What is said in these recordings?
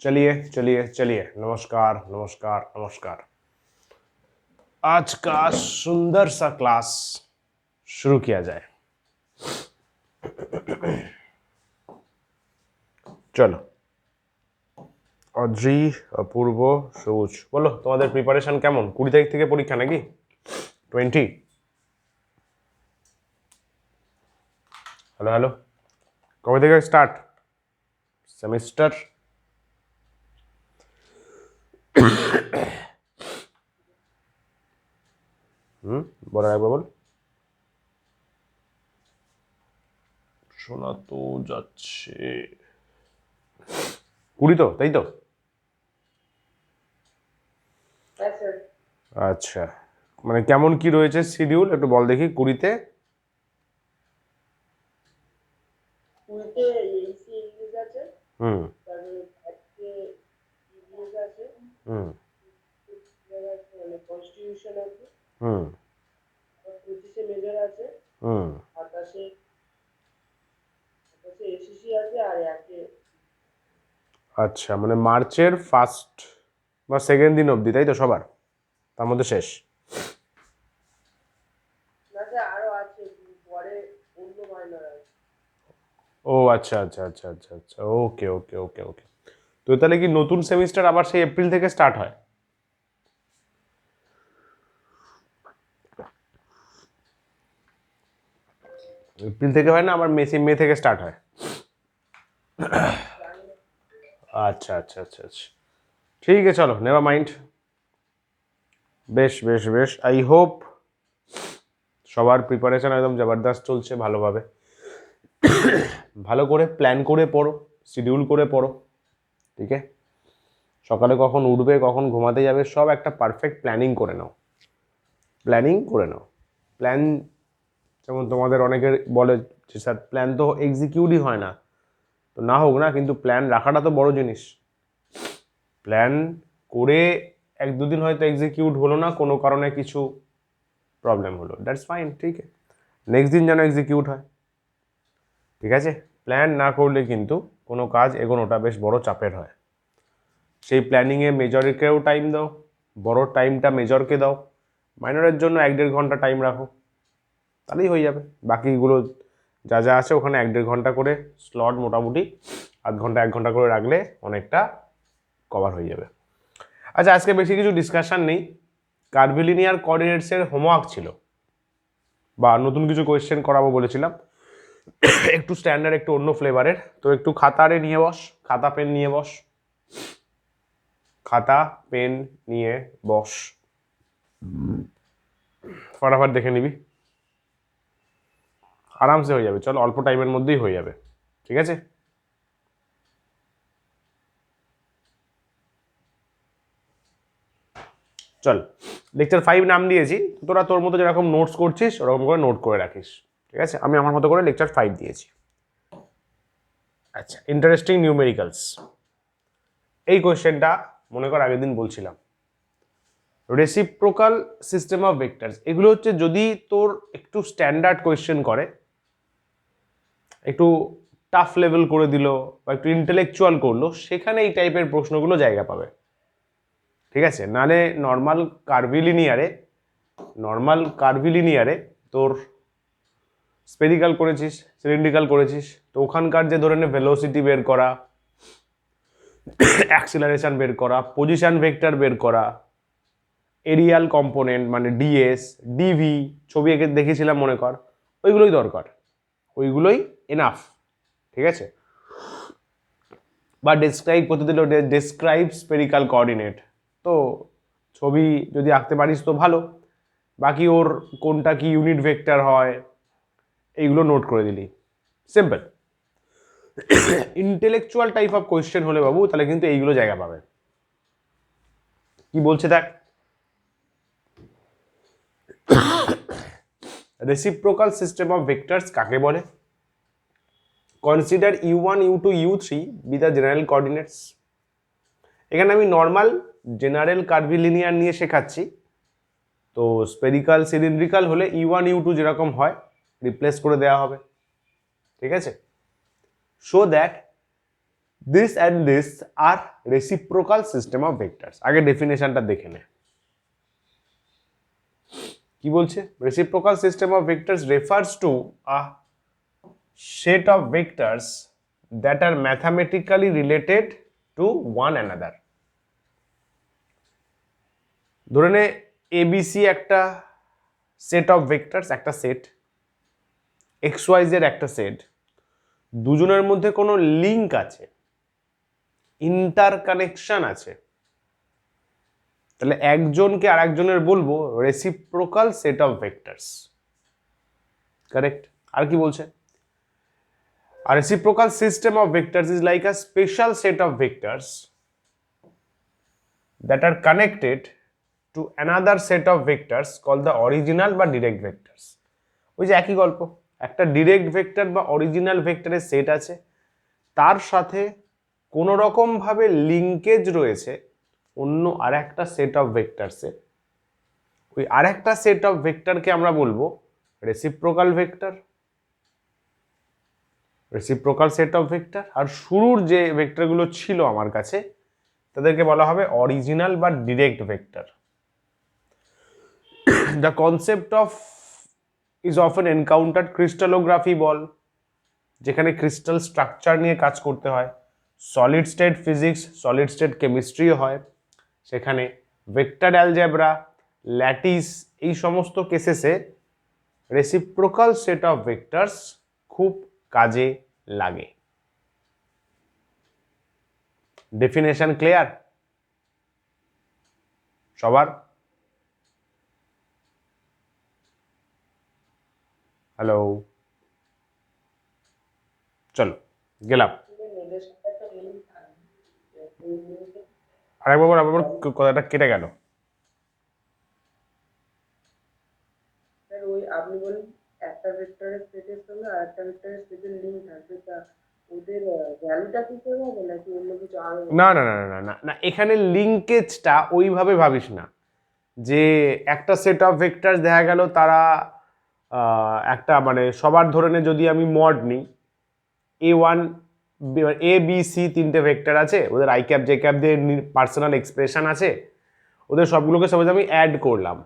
चलिए चलिए चलिए, नमस्कार नमस्कार नमस्कार। आज का सुंदर सा क्लास शुरू किया जाए। চলো, অদ্রি, অপূর্ব, সবুজ, বলো তোমাদের প্রিপারেশন কেমন? 20 তারিখ থেকে পরীক্ষা নাকি? 20? হ্যালো হ্যালো, কবে থেকে স্টার্ট সেমিস্টার? বলো একবার বল। শোনা তো যাচ্ছে 20, তো তাই তো? আচ্ছা, মানে কেমন কি রয়েছে শিডিউল একটু বল দেখি। 20-তে হুম হুম হুম হুম আচ্ছা, মানে মার্চের ফার্স্ট বা সেকেন্ড দিন অবধি তাই তো সবার? তার মধ্যে শেষ? ও আচ্ছা আচ্ছা আচ্ছা আচ্ছা আচ্ছা, ওকে ওকে ওকে ওকে। তো তাহলে কি নতুন সেমিস্টার আবার সেই এপ্রিল থেকে স্টার্ট হয়? এপ্রিল থেকে হয় না, আবার মে থেকে স্টার্ট হয়? আচ্ছা আচ্ছা আচ্ছা আচ্ছা, ঠিক আছে, চলো নেভার মাইন্ড। বেশ বেশ বেশ, আই হোপ সবার প্রিপারেশন একদম জবরদস্ত চলছে ভালোভাবে। ভালো করে প্ল্যান করে পড়ো, শিডিউল করে পড়ো, ঠিক আছে? সকালে কখন উঠবে, কখন ঘুমাতে যাবে, সব একটা পারফেক্ট প্ল্যানিং করে নাও। প্ল্যানিং করে নাও। প্ল্যান, যেমন তোমাদের অনেকের বলে যে স্যার প্ল্যান তো এক্সিকিউটই হয় না, তো না হোক না, কিন্তু প্ল্যান রাখাটা তো বড় জিনিস। প্ল্যান করে 1-2 দিন হয়তো এক্সিকিউট হলো না, কোনো কারণে কিছু প্রবলেম হলো, দ্যাটস ফাইন, ঠিক আছে, নেক্সট দিন যেন এক্সিকিউট হয়, ঠিক আছে? প্ল্যান না করলে কিন্তু কোনো কাজ এগোনোটা বেশ বড় চাপের হয়। সেই প্ল্যানিংয়ে মেজরকেও টাইম দাও, বড় টাইমটা মেজরকে দাও, মাইনরের জন্য 1-1.5 ঘন্টা টাইম রাখো, তাহলেই হয়ে যাবে। বাকিগুলো যা যা আছে ওখানে 1-1.5 ঘন্টা করে স্লট, মোটামুটি আধ ঘন্টা 1 ঘন্টা করে রাখলে অনেকটা কভার হয়ে যাবে। আচ্ছা, আজকে বেশি কিছু ডিসকাশন নেই। কার্ভিলিনিয়ার কোঅর্ডিনেটসের হোমওয়ার্ক ছিল, বা নতুন কিছু কোয়েশ্চেন করাবো বলেছিলাম, একটু স্ট্যান্ডার্ড, একটু অন্য ফ্লেভারের। তো একটু খাতারে নিয়ে বস, খাতা পেন নিয়ে বস, খাতা পেন নিয়ে বস, ফটাফট দেখে নিবি, আরামসে হয়ে যাবে। চলো, অল্প টাইমের মধ্যেই হয়ে যাবে, ঠিক আছে? চল, লেকচার 5 নাম দিয়েছি, তোরা তোর মতো যেরকম নোটস করছিস ওরকম করে নোট করে রাখিস, ঠিক আছে? আমি আমার মতো করে লেকচার 5 দিয়েছি। আচ্ছা, ইন্টারেস্টিং নিউমেরিক্যালস, এই কোয়েশ্চেনটা মনে কর আগের দিন বলছিলাম, রেসিপ্রোকাল সিস্টেম অফ ভেক্টরস, এগুলো হচ্ছে যদি তোর একটু স্ট্যান্ডার্ড কোয়েশ্চেন করে, একটু টাফ লেভেল করে দিল বা একটু ইন্টেলেকচুয়াল করলো, সেখানে এই টাইপের প্রশ্নগুলো জায়গা পাবে, ঠিক আছে? নালে নর্মাল কার্ভিলিনিয়ারে তোর স্পেরিক্যাল করেছিস, সিলিন্ড্রিক্যাল করেছিস, তো ওখানকার যে ধরে নে ভেলোসিটি বের করা, অ্যাক্সিলারেশন বের করা, পজিশন ভেক্টর বের করা, এরিয়াল কম্পোনেন্ট মানে ডিএস, ডিভি, ছবি এঁকে দেখেছিলাম মনে কর, ওইগুলোই দরকার, ওইগুলোই এনাফ, ঠিক আছে? বা ডেসক্রাইব করতে দিল, ডেসক্রাইব স্পেরিক্যাল কোঅর্ডিনেট, তো ছবি যদি আঁকতে পারিস তো ভালো, বাকি ওর কোনটা কি ইউনিট ভেক্টর হয় এইগুলো নোট করে দিলি, simple. Intellectual type of question হলে বাবু তাহলে কিন্তু এইগুলো জায়গা পাবে। কি বলছে দেখ, রেসিপ্রোকাল সিস্টেম অফ ভেক্টরস কাকে বলে? Consider u1 u2 u3 B the general coordinates. এখানে আমি নর্মাল জেনারেল কার্ভিলিনিয়ার নিয়ে শেখাচ্ছি, তো স্পেরিক্যাল সিলিন্ড্রিক্যাল হলে u1 u2 যেরকম হয় রিপ্লেস করে দেওয়া হবে, ঠিক আছে? So that this and this are reciprocal system of vectors. আগে ডেফিনেশনটা দেখে নে কি বলছে। Reciprocal system of vectors refers to a set of vectors that are mathematically related to one another। ধরে নে এবিসি একটা সেট অফ ভেক্টরস, একটা সেট, এক্স ওয়াই জেড একটা সেট, দুজনের মধ্যে কোনো লিঙ্ক আছে, ইন্টার কানেকশন আছে, তাহলে একজনকে আর একজনের বলবো reciprocal set of vectors. Correct. আর কি বলছে, a reciprocal system of vectors is like a special set of vectors that are connected to another set of vectors called the original বা direct vectors। ওই যে একই গল্প, একটা ডিরেক্ট ভেক্টর বা অরিজিনাল ভেক্টরের সেট আছে, তার সাথে কোনো রকম ভাবে লিঙ্কেজ রয়েছে অন্য আরেকটা সেট অফ ভেক্টরসে। ওই আরেকটা সেট অফ ভেক্টরকে আমরা বলবো reciprocal vector, reciprocal set of vector. আর শুরুর যে ভেক্টরগুলো ছিল আমার কাছে তাদেরকে বলা হবে অরিজিনাল বা direct vector. The concept of is often encountered crystallography বল, যেখানে ক্রিস্টাল স্ট্রাকচার নিয়ে কাজ করতে হয়, solid state physics, solid state কেমিস্ট্রিও হয়, সেখানে ভেক্টর অ্যালজেব্রা, ল্যাটিস, এই সমস্ত কেসেসে রেসিপ্রোকাল সেট অফ ভেক্টরস খুব কাজে লাগে। ডেফিনেশন ক্লিয়ার সবার? হ্যালো, চলো গেলাম। আরেকবার কথাটা কেটে গেল। আপনি বলেন একটা ভেক্টরের সেটের সঙ্গে আরেকটা ভেক্টরের সেটের লিংক থাকবে, তা ওদের ভ্যালুটা কি করে হবে নাকি অন্য কিছু আরো? না না না না না না, এখানে লিঙ্কেজটা ওইভাবে ভাবিস না যে একটা সেট অফ ভেক্টরস দেখা গেল তারা একটা মানে সবার ধরনের, যদি আমি মড নিই A1 ABC তিনটে ভেক্টর আছে, ওদের আই ক্যাপ জে ক্যাপ দিয়ে পার্সোনাল এক্সপ্রেশন আছে, ওদের সবগুলোকে সাপোজ আমি অ্যাড করলাম,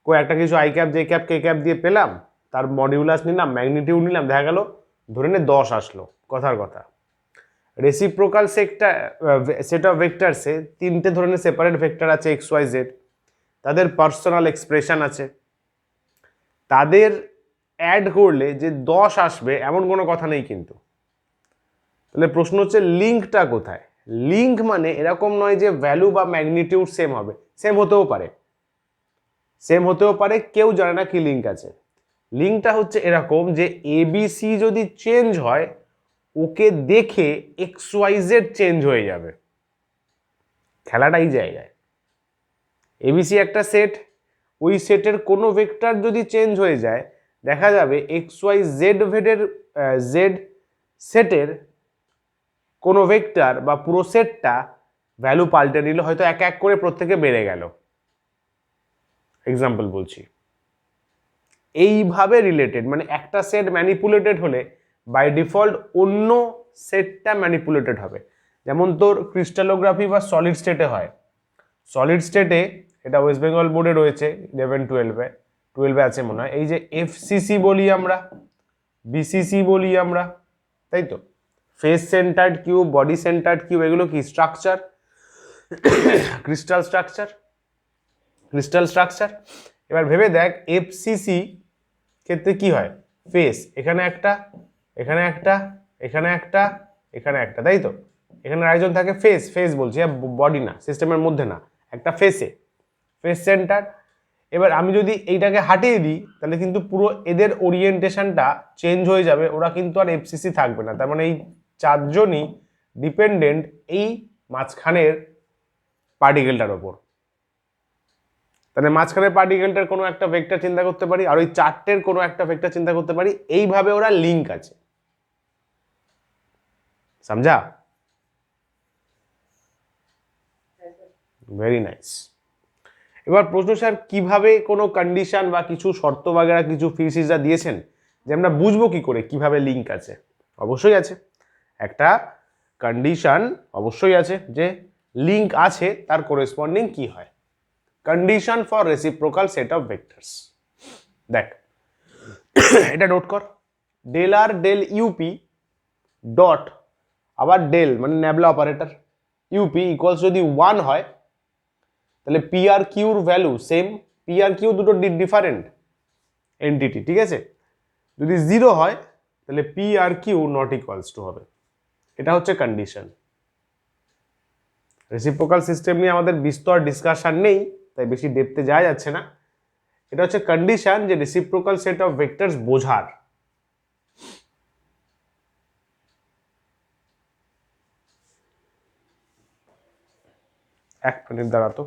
একটা কিছু I cap j cap k cap দিয়ে পেলাম, তার মডিউলাস নিলাম, ম্যাগনিটিউড নিলাম, দেখা গেল ধরে নে 10 আসলো, কথার কথা। রেসিপ্রোকাল সেট অফ ভেক্টরসে তিনটে ধরনের সেপারেট ভেক্টর আছে এক্স ওয়াই জেড, তাদের পার্সোনাল এক্সপ্রেশন আছে, তাদের অ্যাড করলে যে 10 আসবে এমন কোনো কথা নেই কিন্তু। তাহলে প্রশ্ন হচ্ছে লিঙ্কটা কোথায়? লিঙ্ক মানে এরকম নয় যে ভ্যালু বা ম্যাগনিটিউড সেম হবে, সেম হতেও পারে, কেউ জানে না কি লিঙ্ক আছে। লিঙ্কটা হচ্ছে এরকম যে এবিসি যদি চেঞ্জ হয়, ওকে দেখে এক্স ওয়াই জেড চেঞ্জ হয়ে যাবে। খেলাটা এই জায়গায়, এবিসি একটা সেট, ওই সেটের কোনো ভেক্টর যদি চেঞ্জ হয়ে যায়, দেখা যাবে এক্স ওয়াই জেড জেড সেটের কোনো ভেক্টর বা পুরো সেটটা ভ্যালু পাল্টে নিল, হয়তো এক এক করে প্রত্যেকে বেড়ে গেল। এক্সাম্পল বলছি, এইভাবে রিলেটেড, মানে একটা সেট ম্যানিপুলেটেড হলে বাই ডিফল্ট অন্য সেটটা ম্যানিপুলেটেড হবে। যেমন তোর ক্রিস্টালোগ্রাফি বা সলিড স্টেটে হয়, সলিড স্টেটে এটা ওয়েস্ট বেঙ্গল বোর্ডে রয়েছে 11-12-এ আছে মনে হয়, এই যে এফসিসি বলি আমরা, বিসিসি বলি আমরা, তাই তো, face centred cube, body centred cube, এগুলো কি স্ট্রাকচার, ক্রিস্টাল স্ট্রাকচার। এবার ভেবে দেখ এফসিসি ক্ষেত্রে কি হয়, ফেস এখানে একটা, এখানে একটা, এখানে একটা, এখানে একটা, তাই তো, এখানে আরেকজন থাকে ফেস বলছি, বডি না, সিস্টেমের মধ্যে না, একটা ফেস সেন্টার। এবার আমি যদি এইটাকে হাটিয়ে দিই তাহলে কিন্তু পুরো এদের ওরিয়েন্টেশনটা চেঞ্জ হয়ে যাবে, ওরা কিন্তু আর এফসিসি থাকবে না। তার মানে এই চারজনই ডিপেন্ডেন্ট এই মাঝখানের পার্টিকেলটার ওপর। তাহলে মাঝখানের পার্টিকেলটার কোনো একটা ভেক্টর চিন্তা করতে পারি, আর ওই চারটের কোনো একটা ভেক্টর চিন্তা করতে পারি, এইভাবে ওরা লিঙ্ক আছে। সমঝা? Very nice. এবার প্রশ্ন, স্যার কিভাবে কোনো কন্ডিশন বা কিছু শর্ত বাগেরা কিছু ফিজিক্সরা দিয়েছেন যে আমরা বুঝবো কি করে কিভাবে লিঙ্ক আছে? অবশ্যই আছে, একটা কন্ডিশন অবশ্যই আছে যে লিঙ্ক আছে, তার করেসপন্ডিং কি হয়। Condition for reciprocal set of vectors. দেখ এটা নোট কর, del r del u p dot আবার ডেল মানে ন্যাবলা অপারেটর ইউপি ইকুয়ালস যদি 1 হয় তাহলে পি আর কিউর ভ্যালু সেম, পি আর কিউ দুটো ডিফারেন্ট এন্টিটি, ঠিক আছে। যদি 0 হয় তাহলে পি আর কিউ নট ইকুয়ালস টু হবে। এটা হচ্ছে কন্ডিশন। রেসিপ্রোকাল সিস্টেম নিয়ে আমাদের বিস্তর ডিসকাশন নেই, তাই বেশি ডেপথে যাওয়া যাচ্ছে না। এটা হচ্ছে কন্ডিশন যে রেসিপ্রোকাল সেট অফ ভেক্টরস বোঝার। এক মিনিট দাঁড়াতো,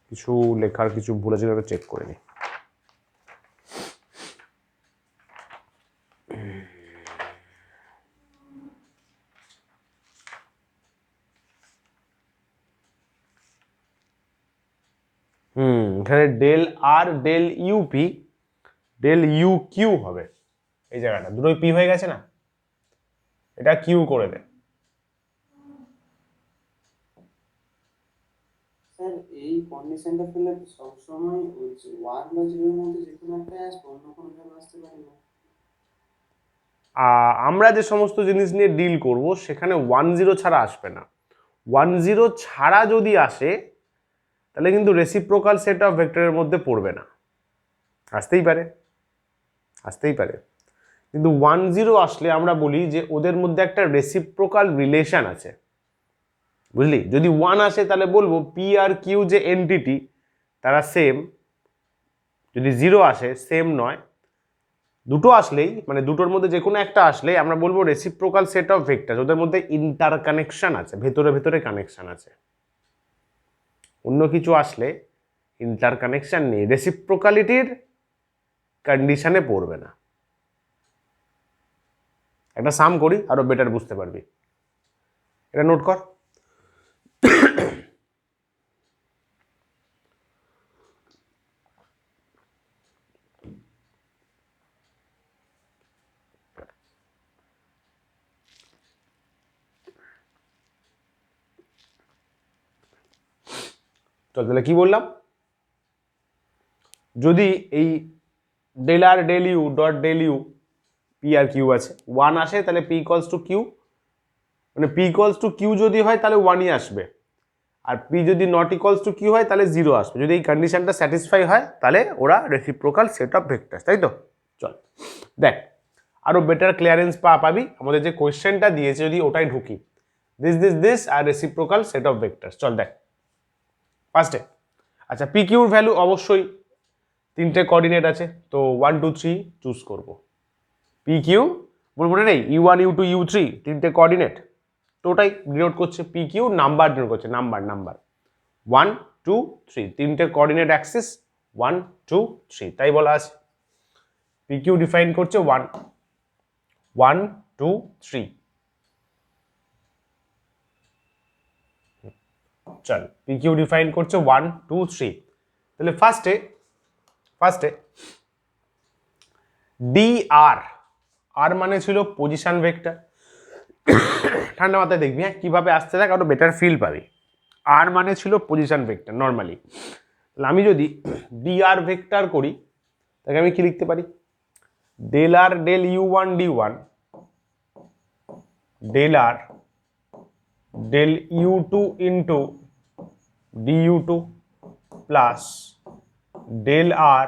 কিছু লেখার কিছু ভুল আছে চেক করে নি। এখানে del r del u p del u q হবে, এই জায়গাটা দুটোই পি হয়ে গেছে না, এটা কিউ করে দে। স্যার এই কন্ডিশনটা ফেলে সবসময় ওই 1 বা 0 এর মধ্যে যে কোনো একটা আসবে, অন্য কোনো ভ্যালু আসতে পারে না। আমরা যে সমস্ত জিনিস নিয়ে ডিল করব সেখানে 1 0 ছাড়া আসবে না। 1 0 ছাড়া যদি আসে তাহলে কিন্তু রেসিপ্রোকাল সেট অফ ভেক্টরের মধ্যে পড়বে না। আসতেই পারে, আসতেই পারে, কিন্তু 1 0 আসলে আমরা বলি যে ওদের মধ্যে একটা রেসিপ্রোকাল রিলেশন আছে, বুঝলি। যদি 1 আসে তাহলে বলবো পি আর কিউ যে এন্টিটি তারা সেম, যদি 0 আসে সেম নয়। দুটো আসলেই মানে দুটোর মধ্যে যে কোনো একটা আসলেই আমরা বলবো রেসিপ্রোকাল সেট অফ ভেক্টর, ওদের মধ্যে ইন্টার কানেকশন আছে, ভেতরে ভেতরে কানেকশন আছে। অন্য কিছু আসলে ইন্টার কানেকশন নেই, রেসিপ্রোকালিটির কন্ডিশনে পড়বে না। একটা সাম করি আরো বেটার বুঝতে পারবি, এটা নোট কর। চল তাহলে কি বললাম, যদি এই del r del u dot del u p আর কিউ আছে 1 আসে তাহলে পি ইকুয়ালস টু কিউ, মানে পি ইকুয়ালস টু কিউ যদি হয় তাহলে 1ই আসবে, আর পি যদি নট ইকুয়ালস টু কিউ হয় তাহলে 0 আসবে। যদি এই কন্ডিশনটা স্যাটিসফাই হয় তাহলে ওরা রেসিপ্রোকাল সেট অফ ভেক্টরস, তাই তো। চল দেখ আরো বেটার ক্লিয়ারেন্স পাবি, আমাদের যে কোয়েশ্চেনটা দিয়েছে যদি ওটাই ঢুকি, this are reciprocal set of vectors. চল দেখ ফার্স্টে, আচ্ছা পি কিউর ভ্যালু অবশ্যই 3টে কোঅর্ডিনেট আছে, তো 1 2 3 চুজ করব। পি কিউ মনে নেই u1 u2 u3 3টে কোঅর্ডিনেট, তো ওটাই ডিনোট করছে, পি কিউ নাম্বার ডিনোট করছে, নাম্বার 1 2 3 3টে কোঅর্ডিনেট অ্যাক্সিস 1 2 3, তাই বলা আছে। পি কিউ ডিফাইন করছে 1 1 2 3। চল পি কিউ ডিফাইন করছে 1 2 3, তাহলে ফার্স্টে ডি আর, আর মানে ছিল পজিশন ভেক্টর। ঠান্ডা মাথায় দেখবি হ্যাঁ কিভাবে আসতে থাকে, আরো বেটার ফিল পাবি। আর মানে ছিল পজিশন ভেক্টর নর্মালি, তাহলে আমি যদি ডি আর ভেক্টর করি তাকে আমি কি লিখতে পারি, del r del ইউ1 D one del r del ইউ2 into ডিউ2 plus del r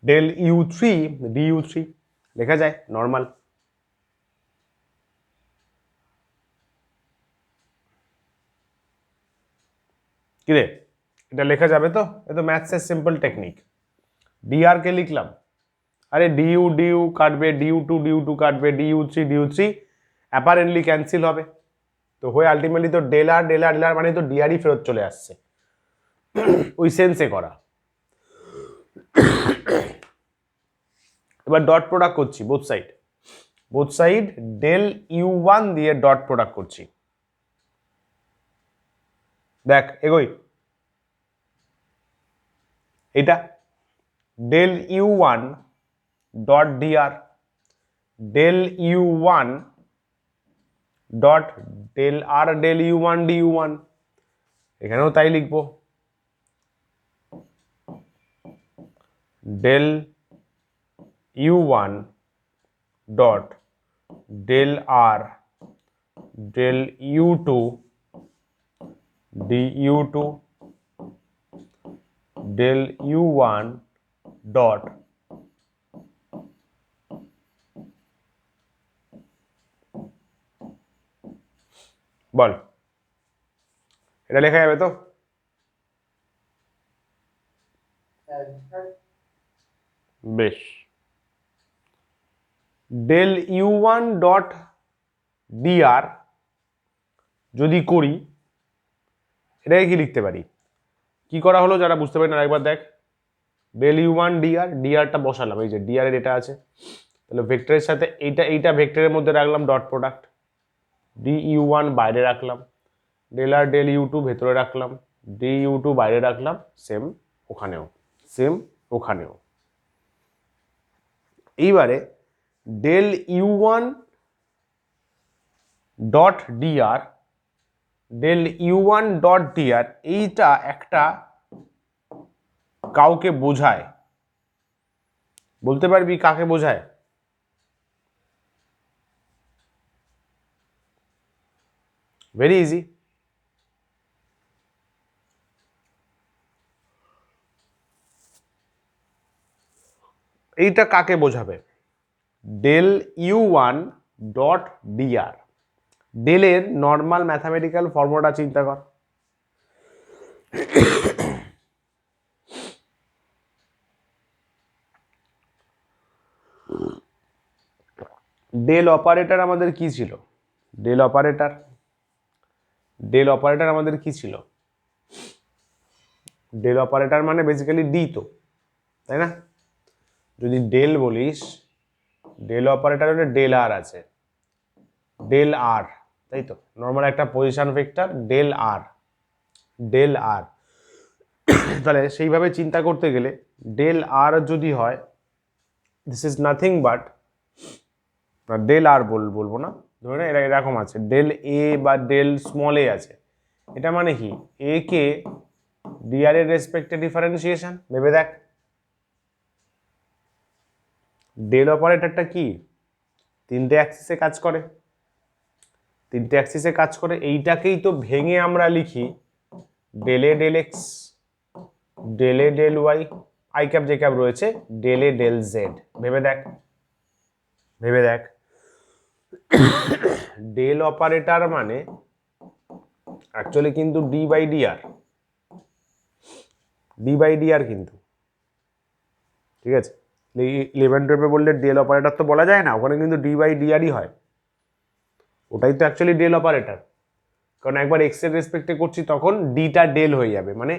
del ইউ3 ডিউ3, লেখা যায় নর্মাল। কিরে এটা লেখা যাবে তো, এ তো ম্যাথসের সিম্পল টেকনিক। ডিআর কে লিখলাম, আরে ডিউ ডিউ কাটবে, ডিউ2 কাটবে, ডিউ3 অ্যাপারেন্টলি ক্যান্সেল হবে, তো হয়ে আলটিমেটলি তো ডেল আর মানে তো ডিআরই ফেরত চলে আসছে, ওই সেন্সে করা। এবার ডট প্রোডাক্ট করছি বোথ সাইড ডেল ইউ1 দিয়ে ডট প্রোডাক্ট করছি। দেখ এগোই, এটা del u one dot d r, del u one dot del r del u one d u one, এখানেও তাই লিখবো, del u one dot del r del u two d u two del u one dot বল, এটা লেখা যাবে তো? বেশ, del u one dot d r যদি করি, এটাকে কি লিখতে পারি? কি করা হলো যারা বুঝতে পারি না একবার দেখ, ডেল ইউ ওয়ান ডিআর, ডিআরটা বসালাম, এই যে ডিআর এর এটা আছে, তাহলে ভেক্টরের সাথে এইটা ভেক্টরের মধ্যে রাখলাম dot product, d u one বাইরে রাখলাম, del r del u two ভেতরে রাখলাম, ডি ইউ টু বাইরে রাখলাম, সেম ওখানেও, সেম ওখানেও। এইবারে del u one dot d r, del u one dot d r, এইটা একটা কাউকে বোঝায়, বলতে পারবি কাকে বোঝায়? ভেরি ইজি, এইটা কাকে বোঝাবে? Del u one dot d r, ডেলের নর্মাল ম্যাথামেটিক্যাল ফর্মুলাটা চিন্তা কর, ডেল অপারেটর আমাদের কি ছিল? ডেল অপারেটর, ডেল অপারেটর আমাদের কি ছিল? ডেল অপারেটর মানে বেসিক্যালি ডি তো, তাই না? যদি ডেল বলিস, ডেল অপারেটর হলে ডেল আর আছে, ডেল আর, তাই তো, নর্মাল একটা position vector del r, del r. তাহলে সেইভাবে চিন্তা করতে গেলে ডেল আর যদি হয়, this is nothing but, del r বলবো না, ধরে এরা এরকম আছে, ডেল এ বা ডেল স্মল এ আছে, এটা মানে কি এ কে ডিআর এর রেসপেক্টে ডিফারেন্সিয়েশন। ভেবে দেখ, ডেল অপারেটরটা কি তিনটে অ্যাক্সিসে কাজ করে, তিনটে অ্যাক্সিসে কাজ করে, এইটাকেই তো ভেঙে আমরা লিখি del a del x, del a del y, I cap যে ক্যাপ রয়েছে, ডেল এ ডেল জেড। ভেবে দেখ, ভেবে দেখ, ডেল অপারেটর মানে অ্যাকচুয়ালি কিন্তু d by d r, d by d r কিন্তু, ঠিক আছে? 11-12 বললে ডেল অপারেটর তো বলা যায় না, ওখানে কিন্তু ডি বাই ডিআরই হয়, ওটাই তো অ্যাকচুয়ালি ডেল অপারেটর, কারণ একবার এক্স এর রেসপেক্টে করছি তখন ডিটা ডেল হয়ে যাবে, মানে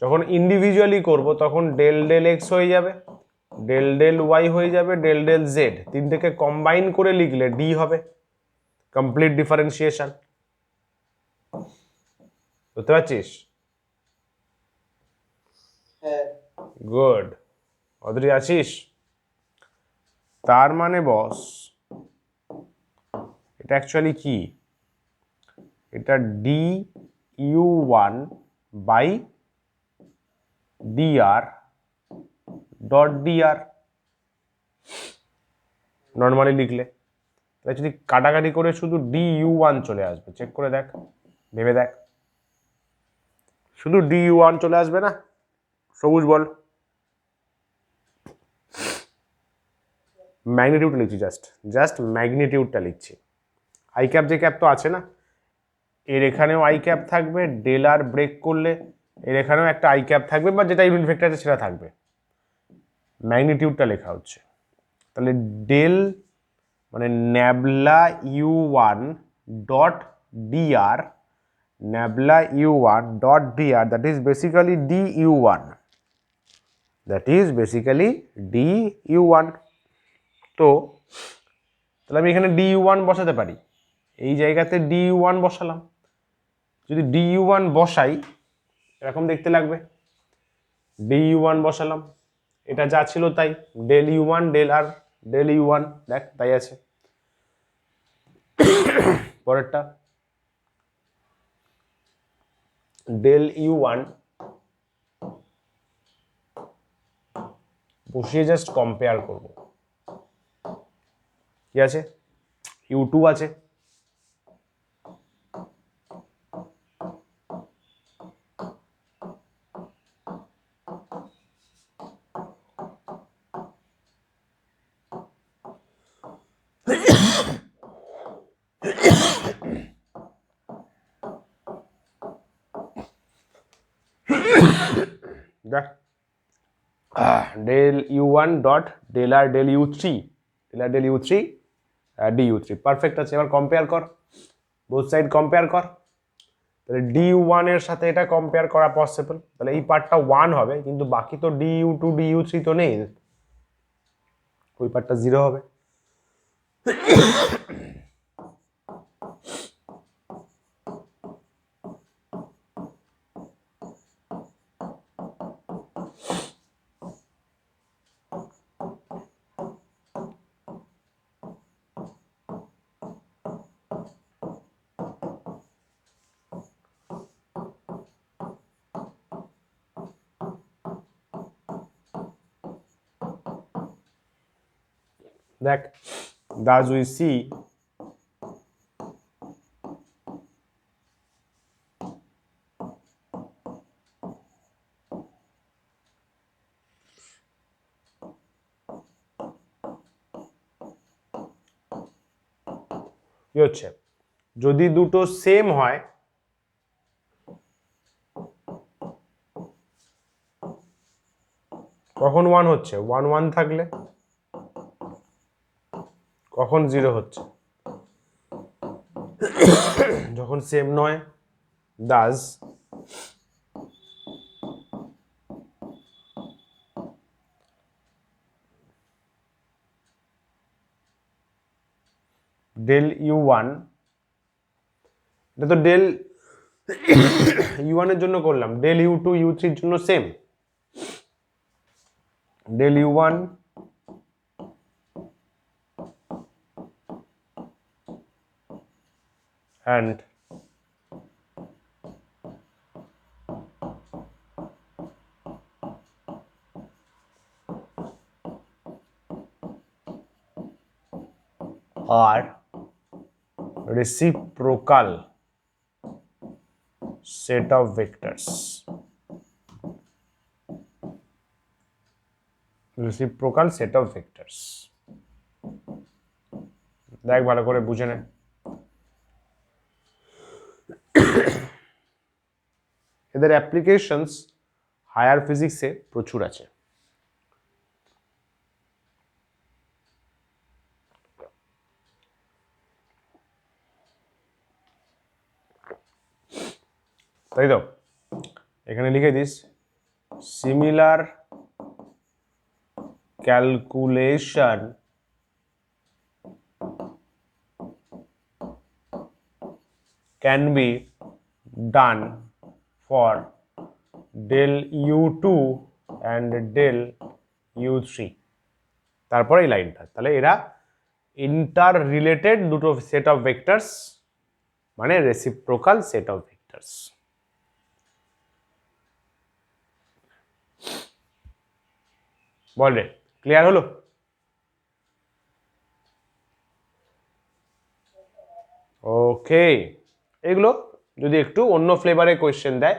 যখন ইন্ডিভিজুয়ালি করব তখন ডেল ডেল এক্স হয়ে যাবে, ডেল ডেল ওয়াই হয়ে যাবে, ডেল ডেল জেড, তিনটেকে কম্বাইন করে লিখলে ডি হবে, কমপ্লিট ডিফারেন্সিয়েশন। বুঝতে পারছিস? গুড, অদরি আছিস? তার মানে বস, এটা অ্যাকচুয়ালি কি, এটা d u one by d r dot d r, normally লিখলে তাহলে যদি কাটাকাটি করে শুধু ডি ইউ ওয়ান চলে আসবে, চেক করে দেখ, ভেবে দেখ, শুধু ডি ইউ ওয়ান চলে আসবে না? সবুজ বল, ম্যাগনিটিউড লিখছি, জাস্ট ম্যাগনিটিউডটা লিখছি, আই ক্যাপ যে ক্যাপ তো আছে না, এর এখানেও আই ক্যাপ থাকবে, ডেল আর ব্রেক করলে এর এখানেও একটা আই ক্যাপ থাকবে, বা যেটা ইউনিট ভেক্টর আছে সেটা থাকবে, ম্যাগনিটিউডটা লেখা হচ্ছে। তাহলে ডেল মানে nabla u one dot d r, nabla u one dot d r, that is basically d u one, that is basically d u one. তো তাহলে আমি এখানে ডি ইউ ওয়ান বসাতে পারি, এই জায়গাতে ডি ইউ ওয়ান বসালাম, যদি ডি ইউ ওয়ান বসাই এরকম দেখতে লাগবে, ডি ইউ ওয়ান বসালাম, এটা যা ছিল তাই, del u one del r del u one, দেখ তাই আছে। পরেরটা ডেল ইউ ওয়ান বসিয়ে জাস্ট কম্পেয়ার করব, কি আছে, ইউ টু আছে, দেখ del u one dot del r del u three, del r del u three d u three, perfect আছে। এবার কম্পেয়ার কর, বোথ সাইড কম্পেয়ার কর, তাহলে ডি ইউ ওয়ান এর সাথে এটা কম্পেয়ার করা পসিবল, তাহলে এই পার্টটা ওয়ান হবে, কিন্তু বাকি তো d u two d u three তো নেই, ওই পার্টটা জিরো হবে। দেখ thus we see কি হচ্ছে, যদি দুটো সেম হয় কখন ওয়ান হচ্ছে, ওয়ান ওয়ান থাকলে, কখন জিরো হচ্ছে, যখন সেম নয়। দাস ডেল ইউ ওয়ান, এটা তো ডেল ইউ ওয়ান এর জন্য করলাম, ডেল ইউ টু ইউ থ্রির জন্য same, del u one and are reciprocal set of vectors, reciprocal set of vectors। দেখ ভালো করে বুঝে নে, এদের অ্যাপ্লিকেশনস হায়ার ফিজিক্সে প্রচুর আছে। তাই তো, এখানে লিখে this similar calculation can be done for del u2 and del u3, তারপরে এই লাইনটা, তাহলে এরা ইন্টার রিলেটেড দুটো সেট অফ ভেক্টরস, মানে রেসিপ্রোকাল সেট অফ ভেক্টরস। বল রে, ক্লিয়ার হলো? ওকে, এগুলো যদি একটু অন্য ফ্লেভারে কোয়েশ্চেন দেয়,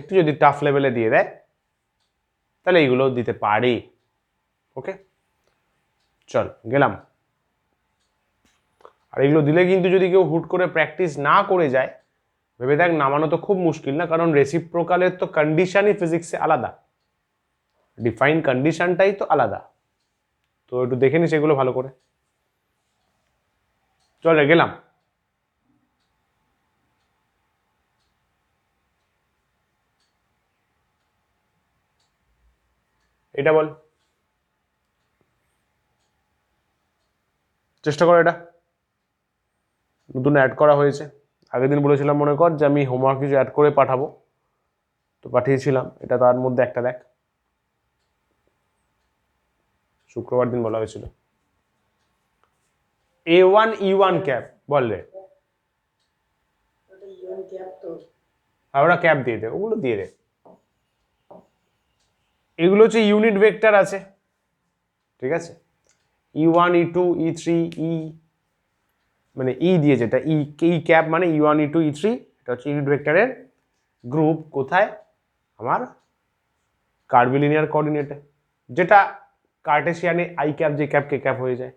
একটু যদি টাফ লেভেলে দিয়ে দেয়, তাহলে এইগুলো দিতে পারি। ওকে, চল গেলাম। আর এগুলো দিলে কিন্তু যদি কেউ হুট করে প্র্যাকটিস না করে যায়, ভেবে দেখ নামানো তো খুব মুশকিল না, কারণ রেসিপ্রোকালের তো কন্ডিশনই ফিজিক্সে আলাদা, ডিফাইন কন্ডিশনটাই তো আলাদা। তো একটু দেখে নিস এগুলো ভালো করে। চল রে, গেলাম। এটা বল, চেষ্টা কর, এটা নতুন অ্যাড করা হয়েছে। আগের দিন বলেছিলাম মনে কর যে আমি হোমওয়ার্ক কিছু অ্যাড করে পাঠাবো, তো পাঠিয়েছিলাম, এটা তার মধ্যে একটা দেখ। শুক্রবার দিন বলা হয়েছিল। A1 E1 ক্যাপ বল রে। ওটা ইউন ক্যাপ তো। আর ওরা ক্যাপ দিয়ে দে, ওগুলো দিয়ে দে। এগুলো হচ্ছে ইউনিট ভেক্টর আছে, ঠিক আছে। E1 E2 E3 E, মানে ই দিয়ে যেটা ই ক্যাপ মানে E1 E2 E3, এটা হচ্ছে ইউনিট ভেক্টরের গ্রুপ। কোথায়? আমার কার্ভিলিনিয়ার কোঅর্ডিনেটে, যেটা কার্টেসিয়ানে i cap j cap k cap হয়ে যায়।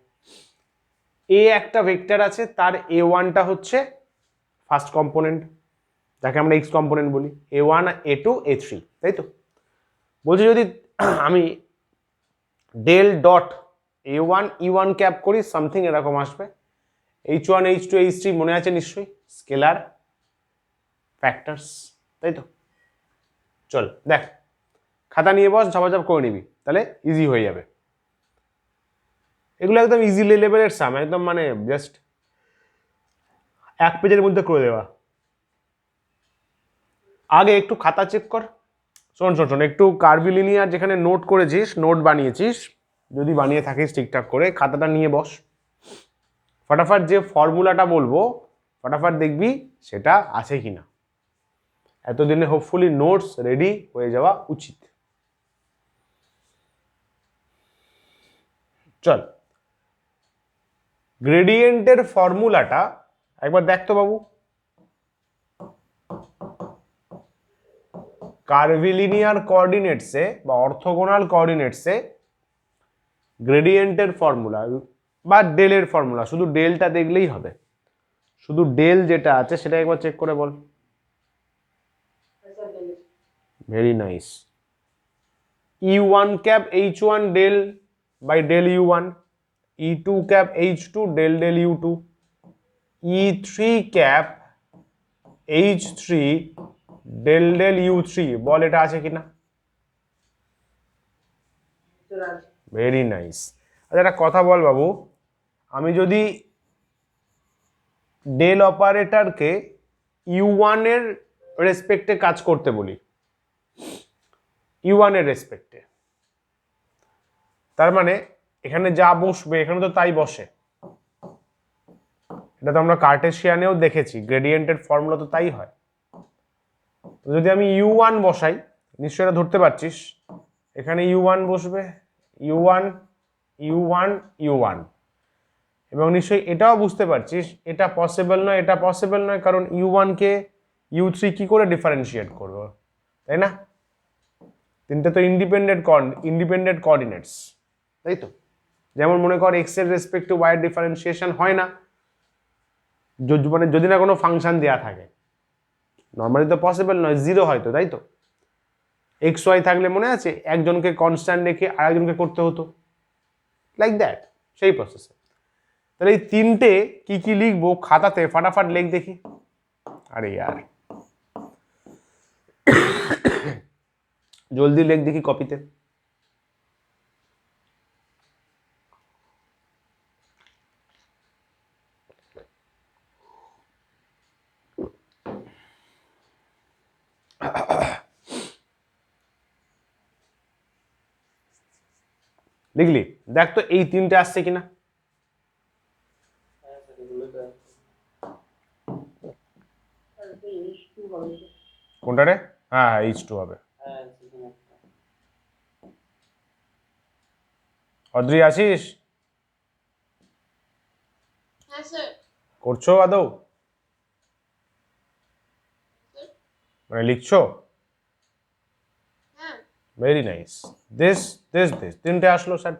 এ একটা ভেক্টর আছে, তার A1টা হচ্ছে ফার্স্ট কম্পোনেন্ট, যাকে আমরা এক্স কম্পোনেন্ট বলি, A1 A2 A3, তাই তো। বলছি যদি আমি del dot A1 E1 cap করি, সামথিং এরকম আসবে। H1 H2 H3 মনে আছে নিশ্চয়ই, স্কেলার ফ্যাক্টরস, তাই তো। চল দেখ, খাতা নিয়ে বস, ঝাপাঝাপ করে নিবি, তাহলে ইজি হয়ে যাবে। এগুলো একদম ইজি লেভেলের সাম, একদম মানে জাস্ট এক পেজের মধ্যে করে দেওয়া। আগে একটু খাতা চেক কর। শোন শোন শোন, একটু কার্ভিলিনিয়ার যেখানে নোট করেছিস, নোট বানিয়েছিস, যদি বানিয়ে থাকিস ঠিকঠাক করে, খাতাটা নিয়ে বস। ফটাফট যে ফর্মুলাটা বলবো, ফটাফট দেখবি সেটা আছে কিনা। এতদিনে হোপফুলি নোটস রেডি হয়ে যাওয়া উচিত। চল, গ্রেডিয়েন্টের ফর্মুলাটা একবার দেখতো বাবু। কার্ভিলিনিয়ার কোঅর্ডিনেটসে বা অর্থোগোনাল কোঅর্ডিনেটসে গ্রেডিয়েন্টের ফর্মুলা বা ডেলের ফর্মুলা, শুধু ডেলটা দেখলেই হবে। শুধু ডেল যেটা আছে সেটা একবার চেক করে বল। Very nice. E1 cap H1 del by del U1, E2 cap H2 del del U2, E3 cap H3 del del U3, বল এটা আছে কিনা। Very nice. আচ্ছা একটা কথা বল বাবু, আমি যদি ডেল অপারেটরকে U1 এর রেসপেক্টে কাজ করতে বলি, U1 এর রেসপেক্টে, তার মানে এখানে যা বসবে এখানে তো তাই বসে। এটা তো আমরা কার্টেসিয়ানেও দেখেছি, গ্রেডিয়েন্টের ফর্মুলা তো তাই হয়। যদি আমি U1 বসাই, নিশ্চয়ই এটা ধরতে পারছিস, এখানে U1 বসবে, U1 U1 U1, এবং নিশ্চয়ই এটাও বুঝতে পারছিস এটা পসিবল নয়, এটা পসিবল নয়, কারণ U1 কে U3 কি করে ডিফারেন্সিয়েট করব, তাই না। তিনটে তো ইন্ডিপেন্ডেন্ট কোঅর্ডিনেটস, তাই তো। যেমন মনে কর এক্স এর রেসপেক্ট টু ওয়াই এর ডিফারেন্সিয়েশন হয় না, মানে যদি না কোনো ফাংশন দেয়া থাকে। নর্মালি তো পসিবল নয়, জিরো হয়তো, তাই তো। এক্স ওয়াই থাকলে মনে আছে একজনকে কনস্ট্যান্ট রেখে আরেকজনকে করতে হতো, লাইক দ্যাট, সেই প্রসেসে। তাহলে এই তিনটে কি কি লিখবো খাতাতে, ফাটাফাট লেখ দেখি। আরে ইয়ার জলদি লেখ দেখি কপিতে। লিখলি? দেখ তো এই তিনটে আসছে কিনা। কোনটা রে? হ্যাঁ H2 হবে। অদ্রি আছিস? হ্যাঁ স্যার। করছো আদৌ? মানে লিখছো? হ্যাঁ। Very nice. দিস তিনটে আসলো স্যার,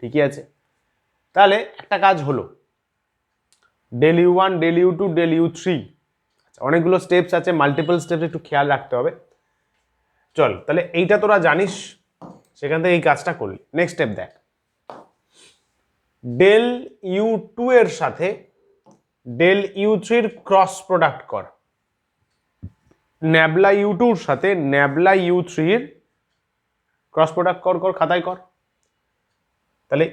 ঠিকই আছে। তাহলে একটা কাজ হলো, del U1 del U2 del U3, অনেকগুলো স্টেপস আছে, মাল্টিপল স্টেপস, একটু খেয়াল রাখতে হবে। চল তাহলে এইটা তোরা জানিস, সেখান থেকে এই কাজটা করলি। নেক্সট স্টেপ দেখ, ডেল U2 এর সাথে ডেল U3 এর ক্রস প্রোডাক্ট কর, ন্যাবলা U2 এর সাথে ন্যাবলা U3 এর ক্রস প্রোডাক্ট কর, খাতায় কর। তাহলে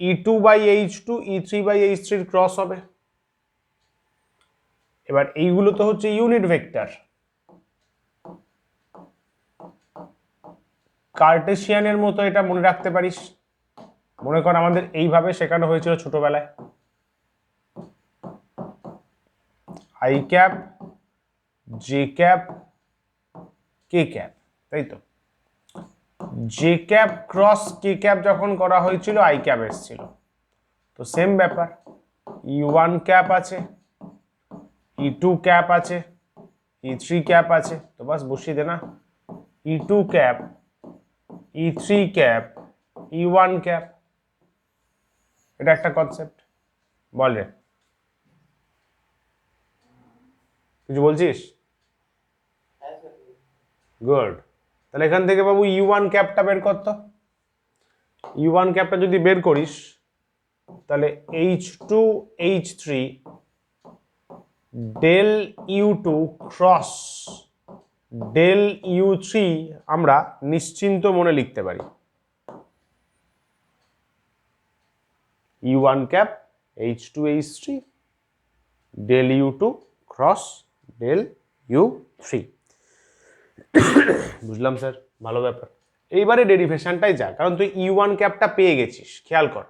E2 by H2 E3 by H3 এর ক্রস হবে। এবার এইগুলো তো হচ্ছে ইউনিট ভেক্টর, কার্টেসিয়ানের মতো এটা মনে রাখতে পারিস, মনে কর আমাদের এইভাবে শেখানো হয়েছিল ছোটবেলায়, I cap, j cap, k cap, তাই তো? জে ক্যাপ ক্রস কে ক্যাপ যখন করা হয়েছিল আই ক্যাপ এসেছিল, তো সেম ব্যাপার, E1 ক্যাপ আছে, E2 ক্যাপ আছে, E3 ক্যাপ আছে, তো বাস বসিয়ে দে না, E2 cap, E3 cap, E1 cap. এটা একটা কনসেপ্ট, বল রে, কিছু বলছিস? হ্যাঁ স্যার। গুড। তাহলে এখান থেকে বাবু E1 ক্যাপটা বের করতো, E1 ক্যাপটা যদি বের করিস তাহলে H2H3 del U2 cross del U3 আমরা নিশ্চিন্ত মনে লিখতে পারি E1 cap H2H3 del U2 cross del U3। বুঝলাম স্যার, ভালো ব্যাপার। এইবারে ডেরিভেশনটাই যা, কারণ তুই E1 ক্যাপটা পেয়ে গেছিস, খেয়াল কর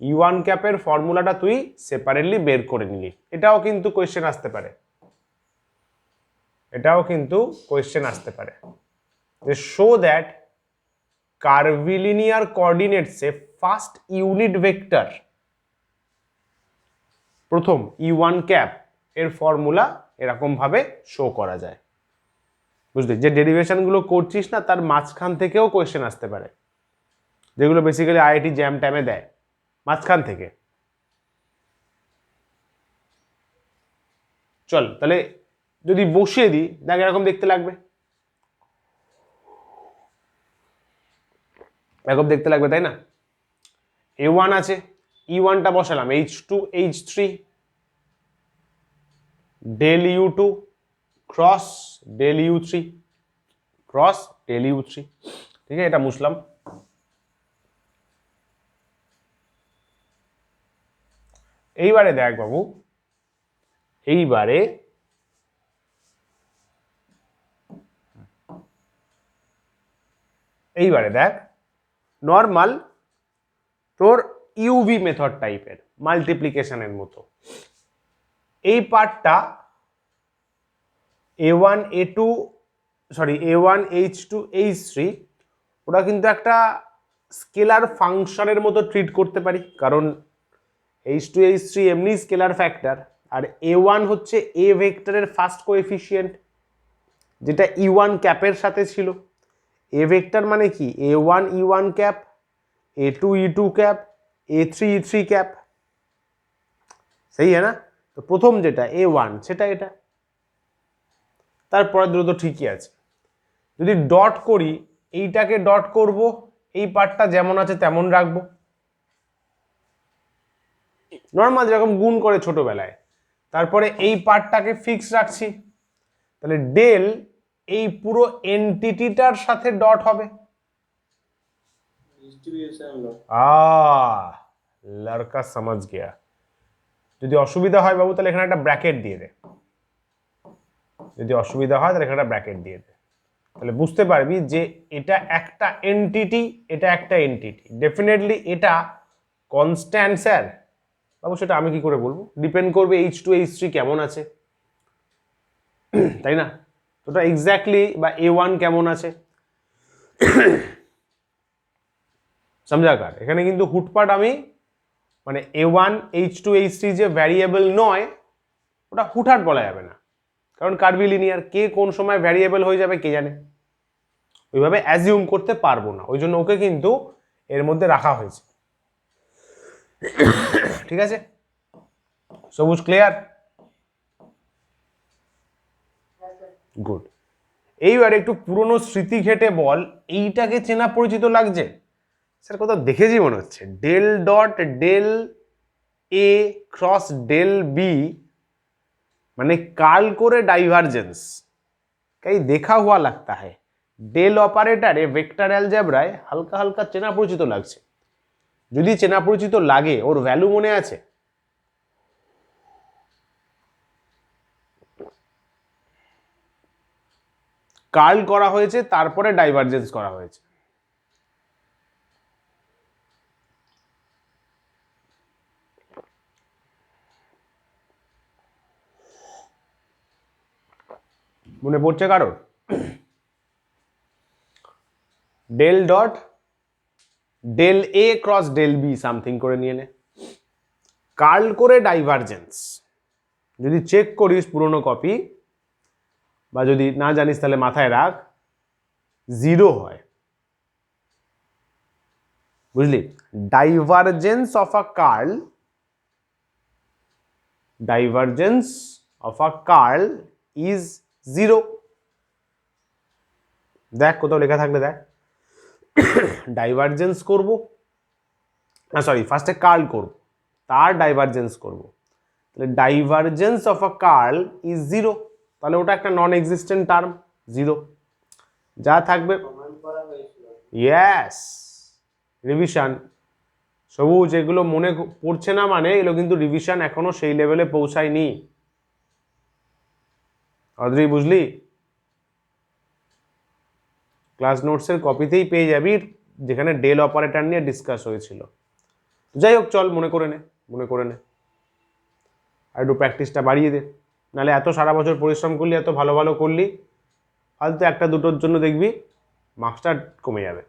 E1 ক্যাপের ফর্মুলাটা তুই সেপারেটলি বের করে নিলি। এটাও কিন্তু কোয়েশ্চেন আসতে পারে, এটাও কিন্তু কোয়েশ্চেন আসতে পারে যে শো দ্যাট কার্ভিলিনিয়ার কোঅর্ডিনেটসে ফার্স্ট ইউনিট ভেক্টর, প্রথম E1 ক্যাপ এর ফর্মুলা এরকম ভাবে শো করা যায়। বুঝলি, যে ডেরিভেশনগুলো করছিস না তার মাঝখান থেকেও কোয়েশ্চেন আসতে পারে, যেগুলো বেসিক্যালি আইআইটি জ্যাম ট্যামে দেয় মাঝখান থেকে। চল তাহলে যদি বসিয়ে দিই, দেখ এরকম দেখতে লাগবে, এরকম দেখতে লাগবে, তাই না? A1 আছে, E1টা বসালাম, H2H3 del U2 cross del U3 cross del U3, ঠিক আছে? এটা মুছলাম। এইবারে দেখ বাবু, এইবারে দেখ নর্মাল তোর ইউভি মেথড টাইপের মাল্টিপ্লিকেশনের মতো এই পার্টটা A1 A2 sorry A1 H2 H3 ওরা কিন্তু একটা স্কেলার ফাংশনের মতো ট্রিট করতে পারি, কারণ H2 H3 এমনি স্কেলার ফ্যাক্টর, আর A1 হচ্ছে এ ভেক্টরের ফার্স্ট কোএফিসিয়েন্ট যেটা E1 ক্যাপের সাথে ছিল। এ ভেক্টর মানে কি A1 E1 cap, A2 E2 cap, A3 E3 cap, সেই হ্যাঁ না? তো প্রথম যেটা A1 সেটা এটা, তারপরে দুটো তো ঠিকই আছে। যদি ডট করি, এইটাকে ডট করব, এই পার্টটা যেমন আছে তেমন রাখবো, নর্মাল যেরকম গুণ করে ছোটবেলায়। তারপরে এই পার্টটাকে ফিক্স রাখছি, তাহলে ডেল এই পুরো এন্টিটিটার সাথে ডট হবে। লড়কা সমাজ গিয়া। যদি অসুবিধা হয় বাবু তাহলে এখানে একটা ব্র্যাকেট দিয়ে দে, যদি অসুবিধা হয় তাহলে এখানে একটা ব্র্যাকেট দিয়ে দে, তাহলে বুঝতে পারবি যে এটা একটা এন্টিটি, এটা একটা এন্টিটি। ডেফিনেটলি এটা কনস্ট্যান্ট স্যার বাবু, সেটা আমি কি করে বলবো? ডিপেন্ড করবে H2 H3 কেমন আছে, তাই না? ওটা এক্স্যাক্টলি, বা A1 কেমন আছে, সমঝা কার? এখানে কিন্তু হুটপাট আমি মানে A1 H2 H3 যে ভ্যারিয়েবল নয়, ওটা হুটহাট বলা যাবে না, কারণ কার্ভিলিনিয়ার, কে কোন সময় ভ্যারিয়েবল হয়ে যাবে কে জানে, ওইভাবে অ্যাজিউম করতে পারবো না, ওই জন্য ওকে কিন্তু এর মধ্যে রাখা হয়েছে। ঠিক আছে, সবুজ ক্লিয়ার? গুড। এইবার একটু পুরনো স্মৃতি ঘেটে বল, এইটাকে চেনা পরিচিত লাগছে স্যার, কোথাও দেখেছি মনে হচ্ছে, del dot del a cross del B মানে কার্ল করে ডাइवर्जेंस कहीं देखा हुआ लगता है। ডেল অপারেটরে ভেক্টর অ্যালজেব্রায় হালকা হালকা চেনা পরিচিত লাগছে, যদি চেনা পরিচিত লাগে ওর ভ্যালু মনে আছে? কার্ল করা হয়েছে তারপরে ডাইভারজেন্স করা হয়েছে, মনে পড়ছে কারোর? Del dot del a cross del b something করে নিয়ে নে, কার্ল করে ডাইভারজেন্স যদি চেক করিস পুরনো কপি, বা যদি না জানিস তাহলে মাথায় রাখ, 0 হয়। বুঝলি? Divergence of a curl, divergence of a curl is 0। দেখ কোথাও লেখা থাকলে দেখ। ডাইভারজেন্স করব, না সরি, ফার্স্টে কার্ল করব, তার ডাইভারজেন্স করব, তাহলে divergence of a curl is 0, তাহলে ওটা একটা নন এক্সিস্টেন্ট টার্ম, 0। যা থাকবে, প্রমাণ করা হয়েছিল। Yes, revision. সবুজ, এগুলো মনে পড়ছে না মানে এগুলো কিন্তু রিভিশন এখনো সেই লেভেলে পৌঁছায়নি। অদ্রি, বুঝলি? ক্লাস নোটসের কপিতেই পেয়ে যাবি যেখানে ডেল অপারেটর নিয়ে ডিসকাস হয়েছিল। যাই হোক, চল মনে করে নে, মনে করে নে, আর একটু প্র্যাকটিসটা বাড়িয়ে দে, নাহলে এত সারা বছর পরিশ্রম করলি, এত ভালো ভালো করলি, ফালতু একটা দুটোর জন্য দেখবি মার্কসটা কমে যাবে।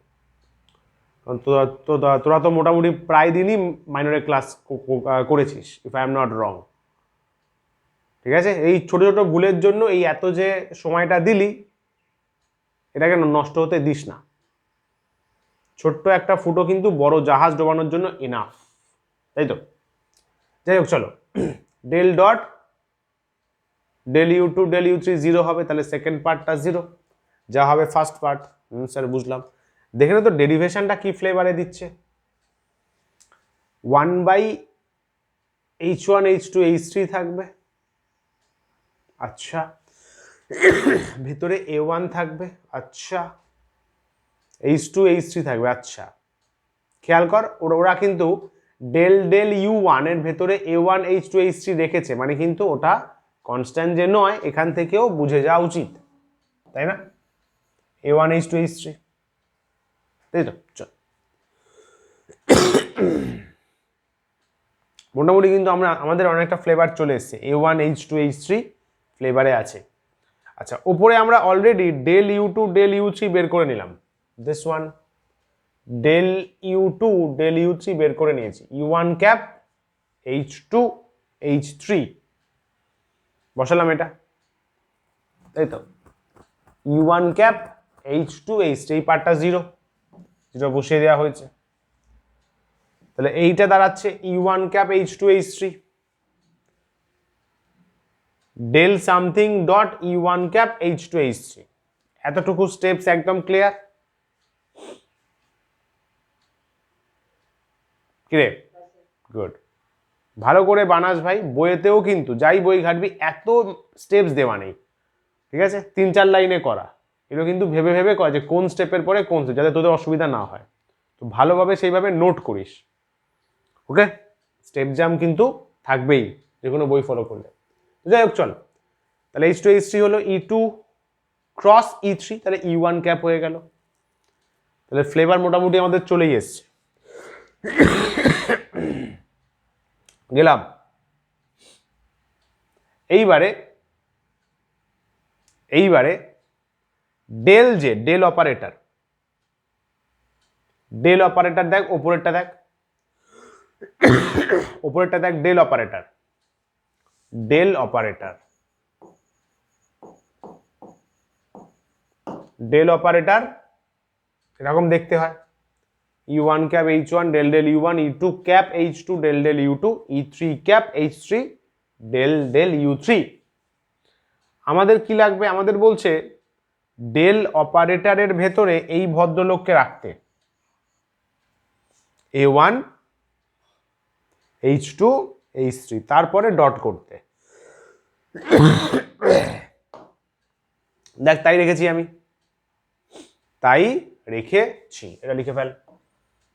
কারণ তোরা তো মোটামুটি প্রায় দিনই মাইনরের ক্লাস করেছিস, if I am not wrong. ঠিক আছে, এই ছোট ছোট ভুলের জন্য এই এত যে সময়টা দিলি, এটাকে নষ্ট হতে দিস না। ছোট্ট একটা ফুটো কিন্তু বড় জাহাজ ডোবানোর জন্য এনাফ, তাই তো? যাই হোক, চলো, del dot del u two del u three 0 হবে, তাহলে সেকেন্ড পার্টটা 0, যা হবে ফার্স্ট পার্ট। স্যার বুঝলাম। দেখে না তো ডেরিভেশনটা কি ফ্লেভারে দিচ্ছে, 1/h1 h2 h3 থাকবে, আচ্ছা, ভিতরে a1 থাকবে, আচ্ছা, h2 h3 থাকবে, আচ্ছা। খেয়াল কর, ওরা কিন্তু ডেল ডেল u1 এর ভেতরে a1 h2 h3 রেখেছে, মানে কিন্তু ওটা কনস্ট্যান্ট যে নয়, এখান থেকেও বুঝে যাওয়া উচিত, তাই না? a1 h2 h3, তাই তো? চল, মোটামুটি কিন্তু আমাদের অনেকটা ফ্লেভার চলে এসছে, a1 h2 h3 ফ্লেভারে আছে। আচ্ছা, উপরে আমরা already del u two del u three বের করে নিলাম, this one del u two del u three বের করে নিয়েছি, u1 ক্যাপ h2 h3 বসালাম এটা, তাই তো? u1 ক্যাপ h2 h3, এই পার্টটা 0 বসিয়ে দেওয়া হয়েছে, তাহলে এইটা দাঁড়াচ্ছে u1 cap h2 h3 del something dot u1 cap h2 h3। এতটুকু স্টেপস একদম ক্লিয়ার? কিরে, গুড, ভালো করে বানাস ভাই। বইয়েতেও কিন্তু যাই বই ঘাটবি এত স্টেপস দেওয়া নেই, ঠিক আছে? 3-4 লাইনে করা, এগুলো কিন্তু ভেবে ভেবে করা যে কোন স্টেপের পরে কোন স্টেপ, যাতে তোদের অসুবিধা না হয়। তো ভালোভাবে সেইভাবে নোট করিস, ওকে? স্টেপ জাম কিন্তু থাকবেই যে কোনো বই ফলো করলে। যাই হোক, চল, তাহলে h2 h3 হলো e2 ক্রস e3, তাহলে e1 ক্যাপ হয়ে গেল। তাহলে ফ্লেভার মোটামুটি আমাদের চলেই এসছে। গেলাম এইবারে ডেল, যে ডেল অপারেটর, ডেল অপারেটর দেখ, ওপরেরটা দেখ, ওপরেরটা দেখ, del operator, del operator, del operator এরকম দেখতে হয়, u1 cap h1 del del u1, e2 cap h2 del del u2, e3 cap h3 del del u3। আমাদের কি লাগবে? আমাদের বলছে ডেল অপারেটরের ভেতরে এই ভদ্রলোককে রাখতে, a1 h2 h3, তারপরে ডট করতে। দেখ, তাই রেখেছি আমি, তাই রেখেছি, এটা লিখে ফেল।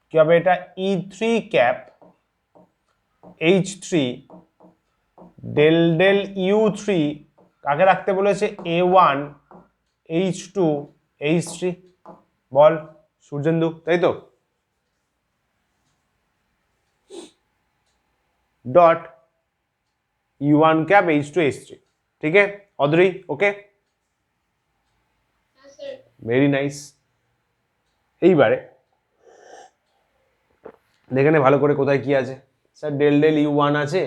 কি হবে এটা? e3 cap h3 del del u3, কাকে রাখতে বলেছে? a1 h2 h3, বল সূর্যেন্দু, তাই তো? Dot u1 cap h2 h3, ठीक है? ऑदरी, ओके? Very nice. এইবারে দেখে নে ভালো করে কোথায় কি আছে। Sir del del u one আছে,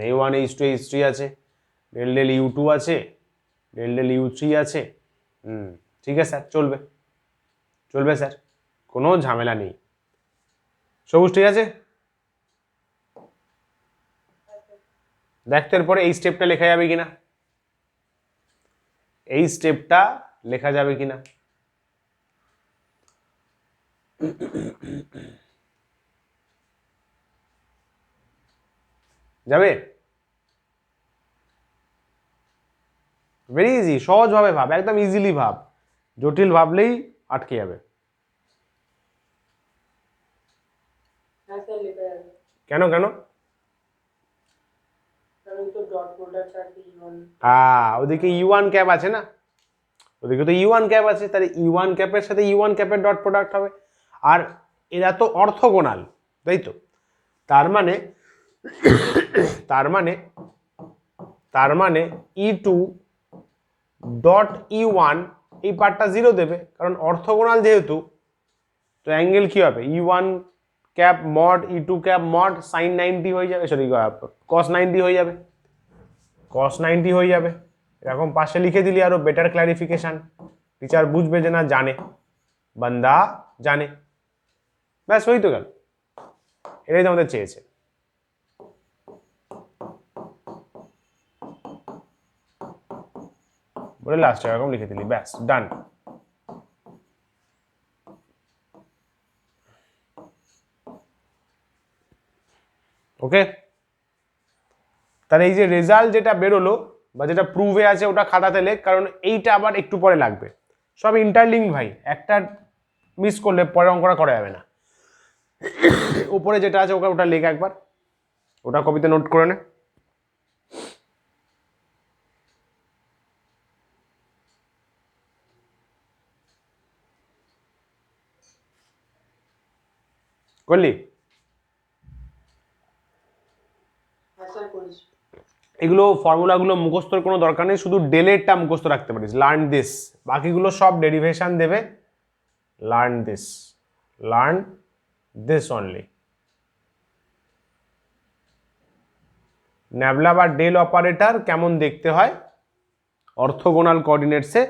a one h two h three আছে, ডেল ডেল ইউ টু আছে, ডেল ডেল ইউ থ্রি আছে। ঠিক আছে স্যার, চলবে চলবে স্যার, কোনো ঝামেলা নেই। সবুজ ঠিক আছে? দেখতো এরপরে এই স্টেপটা লেখা যাবে কিনা, এই স্টেপটা লেখা যাবে কিনা। যাবে? ভেরি ইজি, সহজভাবে ভাব, একদম ইজিলি ভাব, জটিল ভাবলেই আটকে যাবে। হ্যাঁ স্যার লেখা যাবে। কেন কেন? কারণ তো ডট প্রোডাক্ট আছে ইউন। ওদিকে ইউ1 ক্যাপ আছে না, ওদিকে তো ইউ1 ক্যাপ আছে, তাহলে ইউ1 ক্যাপের সাথে ইউ1 ক্যাপের ডট প্রোডাক্ট হবে। আর এরা তো অর্থগোনাল, তাই তো? তার মানে তার মানে ই2 ডট ই1 এই পার্টটা 0 দেবে, কারণ অর্থগোনাল যেহেতু। তো অ্যাঙ্গেল কি হবে? E one cap mod e two cap mod sine 90 হয়ে যাবে, সরি কস 90 হয়ে যাবে, কস 90 হয়ে যাবে। এরকম পাশে লিখে দিলি আরো বেটার ক্ল্যারিফিকেশন, টিচার বুঝবে যে না জানে, বান্দা জানে। ব্যাস হই তো গেল, এটাই তো আমাদের চেয়েছে। বলে লাস্ট এরকম লিখে দিলি, ব্যাস ডান। ওকে, তাহলে এই যে রেজাল্ট যেটা বেরোলো বা যেটা প্রুভে আছে ওটা খাতাতে লেখ, কারণ এইটা আবার একটু পরে লাগবে। সব ইন্টারলিঙ্ক ভাই, একটা মিস করলে পরে অঙ্কটা করা যাবে না। উপরে যেটা আছে ওটা লেখ একবার, ওটা কপিতে নোট করে নে। করলি? হ্যাঁ স্যার করেছি। এগুলো ফর্মুলাগুলো মুখস্থর কোনো দরকার নেই, শুধু ডেলেরটা মুখস্থ রাখতে পারিস, লার্ন দিস। বাকিগুলো সব ডেরিভেশন দেবে, লার্ন দিস অনলি। ন্যাবলা বা ডেল অপারেটর কেমন দেখতে হয় অর্থগোনাল কোঅর্ডিনেটসে,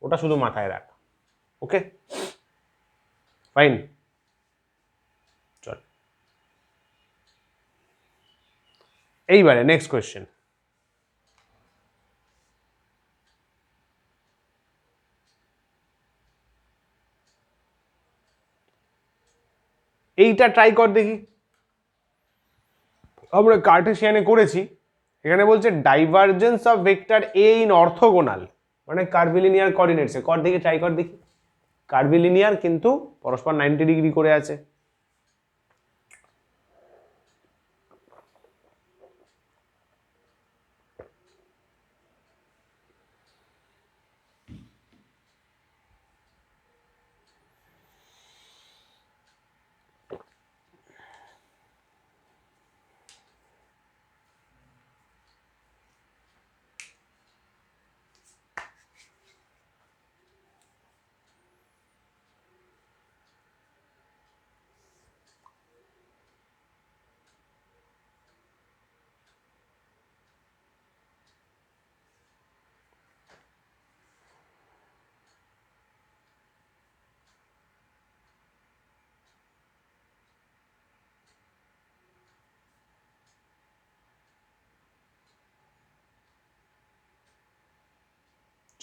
ওটা শুধু মাথায় রাখ। ওকে ফাইন, চল এইবারে নেক্সট কোয়েশ্চেন। এইটা ট্রাই কর দেখি, আমরা কার্টেসিয়ানে করেছি। এখানে বলছে divergence of vector A in orthogonal, মানে কার্ভিলিনিয়ার কোঅর্ডিনেটসে। কর দেখি, ট্রাই কর দেখি। কার্ভিলিনিয়ার কিন্তু পরস্পর 90 ডিগ্রি করে আছে।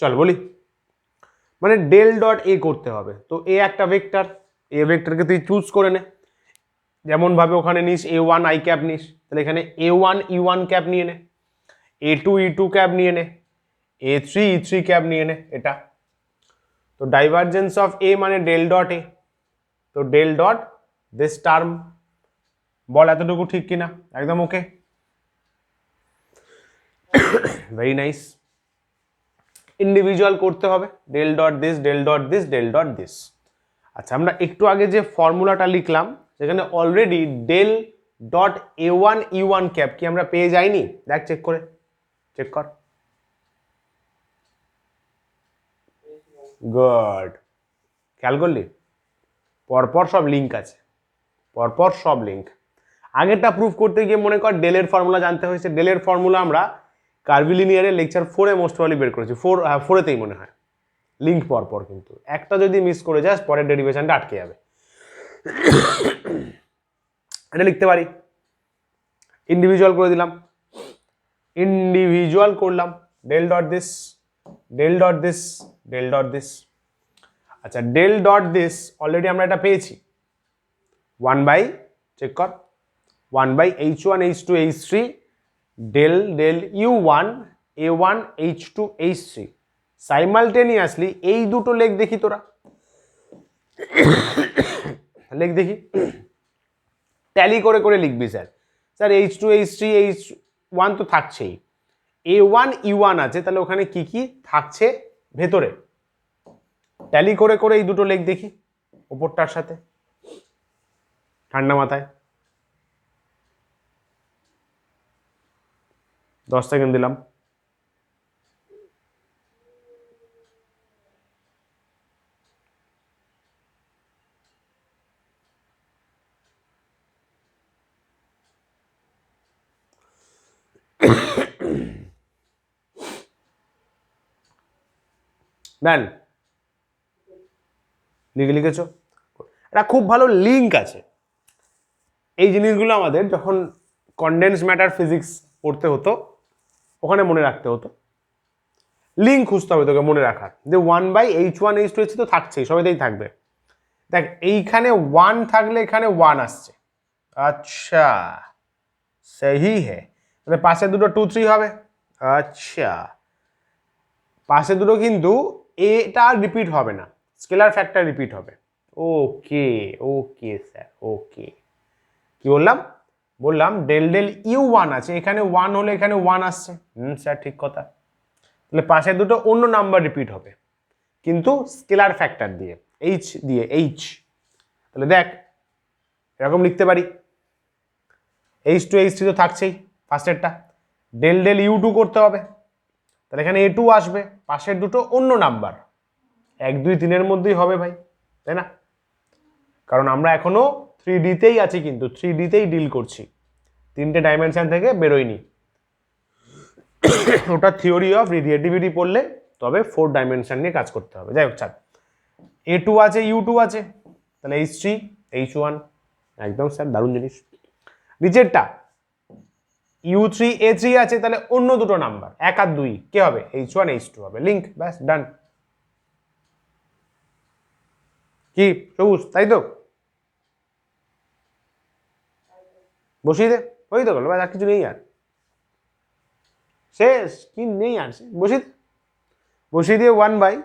চল বলি, মানে ডেল ডট এ করতে হবে। তো এ একটা ভেক্টর, এ ভেক্টরকে তুই চুজ করে নে, যেমন ভাবে ওখানে নিস a1 i ক্যাপ নিস, তাহলে এখানে a1 e1 ক্যাপ নিয়ে নে, a2 e2 ক্যাপ নিয়ে নে, a3 e3 ক্যাপ নিয়ে নে। এটা তো ডাইভারজেন্স অফ এ মানে ডেল ডট এ, তো ডেল ডট দিস টার্ম। বল এতটুকু ঠিক কিনা? একদম ওকে, ভেরি নাইস। ইন্ডিভিজুয়াল করতে হবে, del dot this, del dot this, del dot this. আচ্ছা, আমরা একটু আগে যে ফর্মুলাটা লিখলাম সেখানে already del dot a1 e1 cap কি আমরা পেয়ে যাইনি? দেখ চেক করে, চেক কর। গুড, খেয়াল করলি পরপর সব লিঙ্ক আছে, পরপর সব লিঙ্ক। আগেরটা প্রুফ করতে গিয়ে মনে কর ডেলের ফর্মুলা জানতে হয়েছে। ডেলের ফর্মুলা আমরা কার্ভিলিনিয়ারের লেকচার 4-এ মোস্ট প্রবাবলি বের করেছি, 4-এতেই মনে হয়। লিঙ্ক পরপর, কিন্তু একটা যদি মিস করে যাস পরের ডেরিভেশনটা আটকে যাবে। এটা লিখতে পারি, ইন্ডিভিজুয়াল করে দিলাম, ইন্ডিভিজুয়াল করলাম, del dot this, del dot this, del dot this. আচ্ছা, ডেল ডট দিস অলরেডি আমরা এটা পেয়েছি, 1 বাই, চেক কর, 1 by H1 H2 H3 del del U1 A1 H2 H3। Simultaneously এই দুটো লেখ দেখি তোরা, লেখ দেখি, ট্যালি করে করে লিখবি sir. Sir H2 H3 H1 তো থাকছেই, A1 E1 আছে, তাহলে ওখানে কি কি থাকছে ভেতরে, ট্যালি করে করে এই দুটো লেখ দেখি ওপরটার সাথে, ঠান্ডা মাথায়। 10 সেকেন্ড দিলাম। দেন লিখেছো, এটা খুব ভালো লিঙ্ক আছে। এই জিনিসগুলো আমাদের যখন কনডেন্স ম্যাটার ফিজিক্স পড়তে হতো ওখানে মনে রাখতে হতো, লিঙ্ক খুঁজতে হবে তোকে মনে রাখার, যে 1 বাই H1 H2 H3 তো থাকছেই, সবাইতেই থাকবে। দেখ এইখানে 1 থাকলে এখানে 1 আসছে, আচ্ছা সহি হে, তাহলে পাশে দুটো 2 3 হবে, আচ্ছা পাশে দুটো কিন্তু এটা রিপিট হবে না, স্কেলার ফ্যাক্টর রিপিট হবে। ওকে ওকে স্যার, ওকে। কি বললাম? বললাম ডেল ডেল U1 আছে, এখানে 1 হলে এখানে 1 আসছে, স্যার ঠিক কথা। তাহলে পাশে দুটো অন্য নাম্বার রিপিট হবে, কিন্তু স্কেলার ফ্যাক্টর দিয়ে, H দিয়ে, H। তাহলে দেখ এরকম লিখতে পারি, H2 H3 তো থাকছেই ফার্স্টেরটা, ডেল ডেল U2 করতে হবে, তাহলে এখানে A2 আসবে, পাশের দুটো অন্য নাম্বার, 1 2 3-এর মধ্যেই হবে ভাই, তাই না? কারণ আমরা এখনো 3D-তেই আছি, কিন্তু 3D-তেই ডিল করছি, 3টে ডাইমেনশন থেকে বেরোয়নি। ওটা থিওরি অফ রিলেটিভিটি পড়লে তবে 4 ডাইমেনশন নিয়ে কাজ করতে হবে। যাই হোক, ছাড়। A2 আছে, U2 আছে, তাহলে H3 H1, একদম স্যার দারুণ জিনিস। নিচেরটা U3 A3 আছে, তাহলে অন্য দুটো নাম্বার 1 আর 2 কে হবে? H1 H2 হবে, লিঙ্ক, ব্যাস ডান। কি সবুজ, তাই তো? বসিয়ে দে, ওই তো গেল, আর কিছু নেই, আর শেষ, কি নেই আর, বসিয়ে দিয়ে 1 by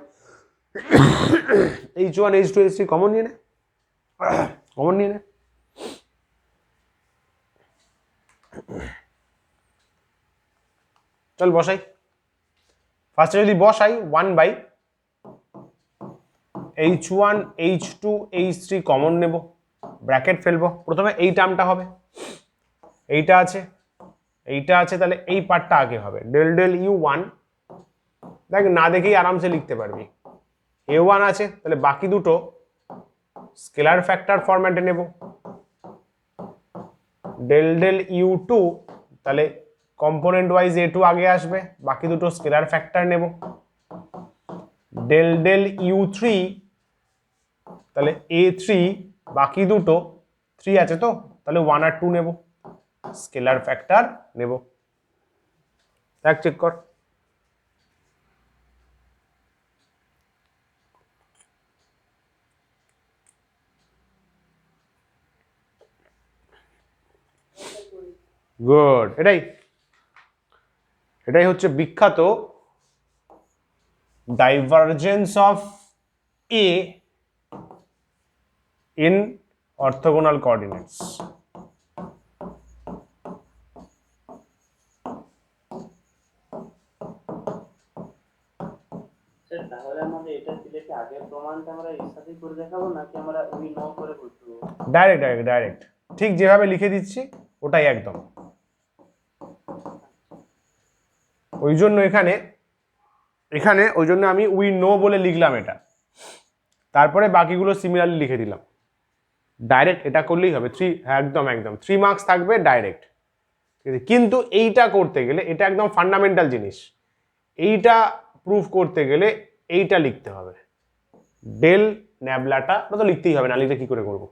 H1 H2 H3 common নিয়ে নে, কমন নিয়ে নে। চল বসাই, ফার্স্টে যদি বসাই 1 by H1 H2 H3 common নেব, ব্র্যাকেট ফেলবো, প্রথমে এই টার্মটা হবে, এইটা আছে, এইটা আছে, তাহলে এই পার্টটা আগে হবে, ডেল ডেল U1, দেখ না দেখেই আরামসে লিখতে পারবি, A1 আছে, তাহলে বাকি দুটো স্কেলার ফ্যাক্টর ফরম্যাটে নেব, ডেল ডেল U2, তাহলে কম্পোনেন্ট ওয়াইজ A2 আগে আসবে, বাকি দুটো স্কেলার ফ্যাক্টর নেব, ডেল ডেল U3, তাহলে A3, বাকি দুটো 3 আছে তো, তাহলে 1 আর 2 নেব, স্কেলার ফ্যাক্টর নেব। দেখ চেক কর, গুড। এটাই হচ্ছে বিখ্যাত divergence of A in orthogonal coordinates. Sir তাহলে আমাদের এটা দিলে কি আগের প্রমাণটা আমরা এর সাথেই করে দেখাবো, নাকি আমরা উই নো করে করতে হবে? ডাইরেক্ট ঠিক যেভাবে লিখে দিচ্ছি ওটাই একদম। ওই জন্য এখানে ওই জন্য আমি উই নো বলে লিখলাম এটা, তারপরে বাকিগুলো সিমিলারলি লিখে দিলাম। ডাইরেক্ট এটা করলেই হবে। একদম একদম 3 মার্কস থাকবে ডাইরেক্ট। কিন্তু এইটা করতে গেলে এটা একদম ফান্ডামেন্টাল জিনিস, এইটা প্রুফ করতে গেলে এইটা লিখতে হবে, ডেল ন্যাবলাটা তো লিখতেই হবে, না লিখলে কি করে করবো?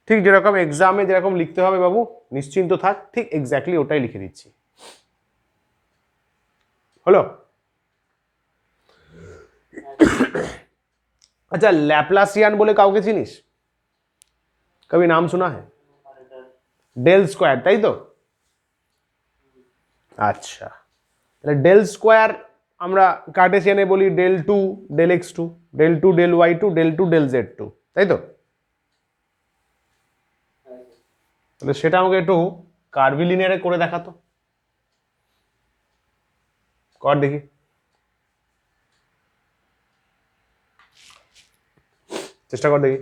ঠিক যেরকম এক্সামে যেরকম লিখতে হবে বাবু, নিশ্চিন্ত থাক, ঠিক এক্স্যাক্টলি ওটাই লিখে দিচ্ছি। হলো? अच्छा लैप्लासियन बोले काउके चिनिस? कभी नाम सुना है? डेल स्क्वायर, ताई तो? अच्छा, डेल स्क्वायर আমরা কার্টেসিয়ানে বলি del 2 del x2 del 2 del y2 del 2 del z2, তাই তো? তাহলে সেটা আমাকে একটু কার্ভিলিনিয়ারে করে দেখাতো, কর দেখি। চেষ্টা কর দেখি।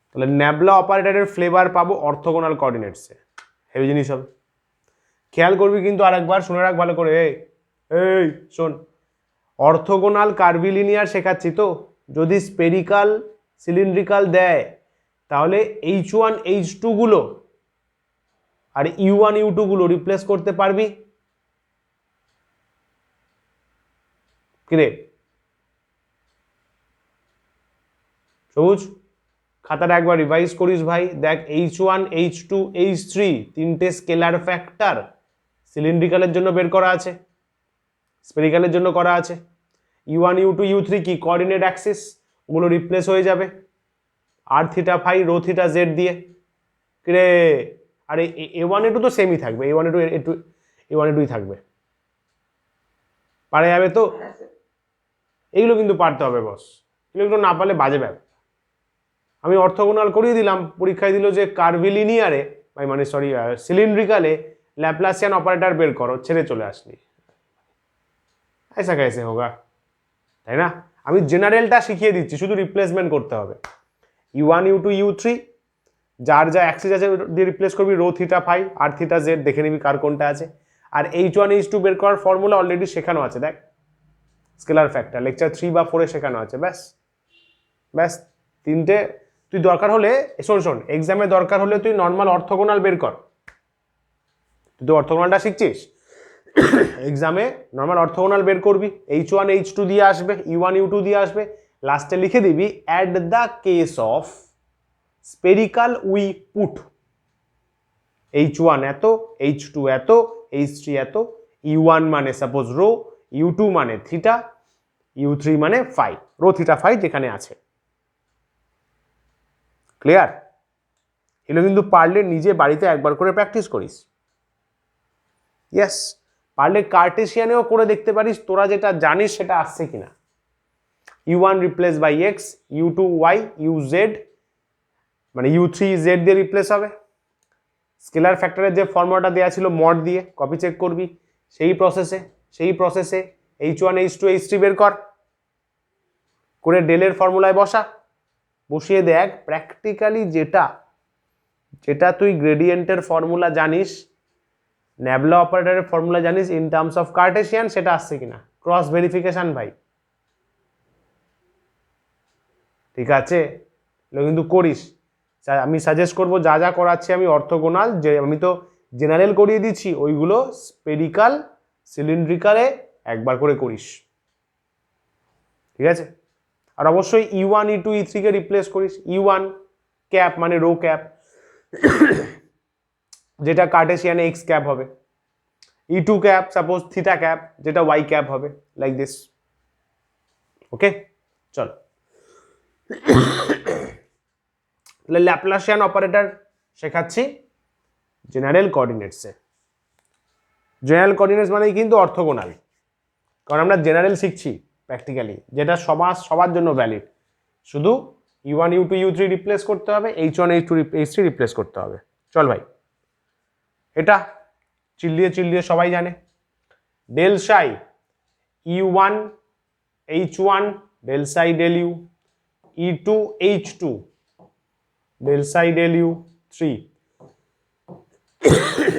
তাহলে ন্যাবলা অপারেটরের ফ্লেভার পাবো অর্থোগোনাল কোঅর্ডিনেটসে, হেভি জিনিস হবে। খেয়াল করবি কিন্তু আরেকবার, শুনে রাখ ভালো করে, এই শোন, অর্থোগোনাল কার্ভিলিনিয়ার শেখাচ্ছি তো, যদি স্পেরিকাল সিলিন্ড্রিকাল দেয় তাহলে H1 H2 গুলো আর U1 U2 গুলো রিপ্লেস করতে পারবি কিরে সবুজ? খাতাটা একবার রিভাইজ করিস ভাই, দেখ H1 H2 H3 তিনটে স্কেলার ফ্যাক্টর সিলিন্ড্রিকালের জন্য বের করা আছে, স্পেরিকালের জন্য করা আছে। U1 U2 U3 কি কোঅর্ডিনেট অ্যাক্সিস, ওগুলো রিপ্লেস হয়ে যাবে আর theta phi rho theta z দিয়ে। কিরে আরে A1 A2 তো সেমই থাকবে, A1 A2 A1 A2 থাকবে, পারা যাবে তো? এইগুলো কিন্তু পারতে হবে বস, এগুলো না পারলে বাজে ব্যাপার। আমি অর্থোগোনাল করিয়ে দিলাম, পরীক্ষায় দিল যে কার্ভিলিনিয়ারে মানে সরি সিলিন্ড্রিকালে ল্যাপ্লাসিয়ান অপারেটর বের করো, ছেড়ে চলে আসলি, ऐसा कैसे होगा, তাই না? আমি জেনারেলটা শিখিয়ে দিচ্ছি, শুধু রিপ্লেসমেন্ট করতে হবে। U1 U2 U3 যার যা অ্যাক্সিস আছে দিয়ে রিপ্লেস করবি, রো থিটা ফাই আর থিটা জেড দেখে নিবি কার কোনটা আছে। আর H1 H2 বের করার ফর্মুলা অলরেডি শেখানো আছে, দেখ স্কেলার ফ্যাক্টর লেকচার 3 বা 4 শেখানো আছে। ব্যাস ব্যাস তিনটে, তুই দরকার হলে শোন এক্সামে দরকার হলে তুই নর্মাল অর্থোগোনাল বের কর, তুই তো অর্থোগোনালটা শিখছিস, এক্সামে নর্মাল অর্থোগোনাল বের করবি, H1 H2 দিয়ে আসবে, U1 U2 দিয়ে আসবে, লাস্টে লিখে দিবি at the case of spherical we put H1 এত, H2 এত, H3 এত, U1 মানে সাপোজ রো, U2 মানে থিটা, U3 মানে ফাই, রো থিটা ফাই যেখানে আছে। ক্লিয়ার? এগুলো কিন্তু পারলে নিজে বাড়িতে একবার করে প্র্যাকটিস করিস। ইয়েস, পারলে কার্টেসিয়ানেও করে দেখতে পারিস, তোরা যেটা জানিস সেটা আসছে কিনা। U1 replace by x, U2 y, UZ মানে U3 Z দিয়ে রিপ্লেস হবে। স্কেলার ফ্যাক্টরের যে ফর্মুলাটা দেওয়া ছিল মড দিয়ে, কপি চেক করবি, সেই প্রসেসে H1 H2 H3 বের কর, করে ডেলের ফর্মুলায় বসিয়ে দেখ প্র্যাকটিক্যালি যেটা তুই গ্রেডিয়েন্টের ফর্মুলা জানিস, ন্যাবলা অপারেটরের ফর্মুলা জানিস ইন টার্মস অফ কার্টেসিয়ান, সেটা আসছে কিনা, ক্রস ভেরিফিকেশন ভাই। ঠিক আছে, এগুলো কিন্তু করিস। আমি সাজেস্ট করবো যা যা করাচ্ছি আমি অর্থোগোনাল, যে আমি তো জেনারেল করিয়ে দিচ্ছি, ওইগুলো স্পেরিকাল সিলিন্ড্রিকালে একবার করে করিস, ঠিক আছে? আর অবশ্যই U1 E2 E3 কে রিপ্লেস করিস। U1 ক্যাপ মানে রো ক্যাপ, যেটা কার্টেসিয়ানে এক্স ক্যাপ হবে, E2 cap suppose theta cap, যেটা ওয়াই ক্যাপ হবে, লাইক দিস। ওকে চল, তাহলে ল্যাপ্লাসিয়ান অপারেটর শেখাচ্ছি জেনারেল কোঅর্ডিনেটসে। জেনারেল কোঅর্ডিনেটস মানেই কিন্তু অর্থোগোনাল, কারণ আমরা জেনারেল শিখছি প্র্যাকটিক্যালি, যেটা সবার জন্য ভ্যালিড। শুধু U1 U2 U3 রিপ্লেস করতে হবে, H1 H2 H3 রিপ্লেস করতে হবে। চল ভাই, এটা চিল্লিয়ে সবাই জানে। Del Sai U1 H1 del psi del U, E2 H2 del psi del u 3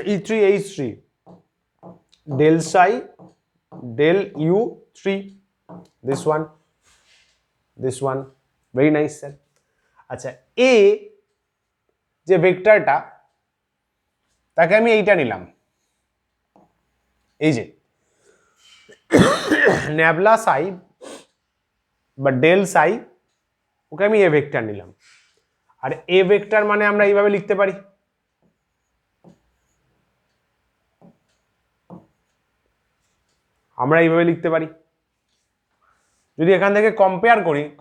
e3 h3 del psi del u 3 this one very nice sir আচ্ছা a যে ভেক্টরটা তাকে আমি এইটা নিলাম এই যে ন্যাবলা সাই বা ডেল সাই ওকে আমি এ ভেক্টর নিলাম আর এ ভেক্টর মানে আমরা এইভাবে লিখতে পারি যদি এখান থেকে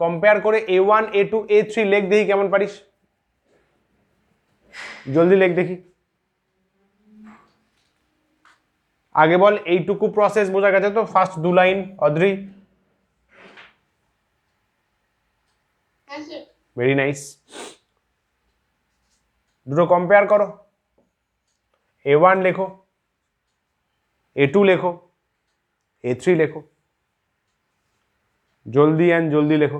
কম্পেয়ার করে a1 a2 a3 লেখ দেখি কেমন পারিস জলদি লেখ দেখি আগে বল এইটুকু প্রসেস বোঝা গেছে তো ফার্স্ট দু লাইন অদ্রি ভেরি নাইস দুটো কম্পেয়ার করো a1 লেখো a2 লেখো a3 লেখো জলদি লেখো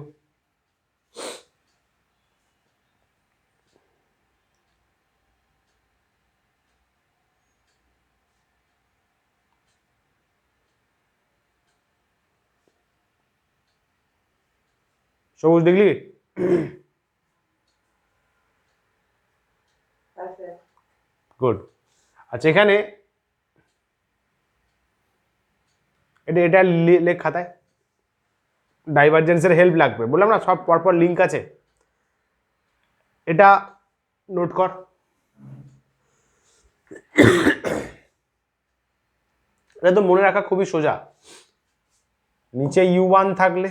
সবুজ দেখলি আছে গুড আচ্ছা এখানে এটা লেখ খাতায় ডাইভারজেন্সের হেল্প লাগবে বললাম না সব পরপর লিঙ্ক আছে এটা নোট কর এটা তো মনে রাখা খুবই সোজা নিচে u1 থাকলে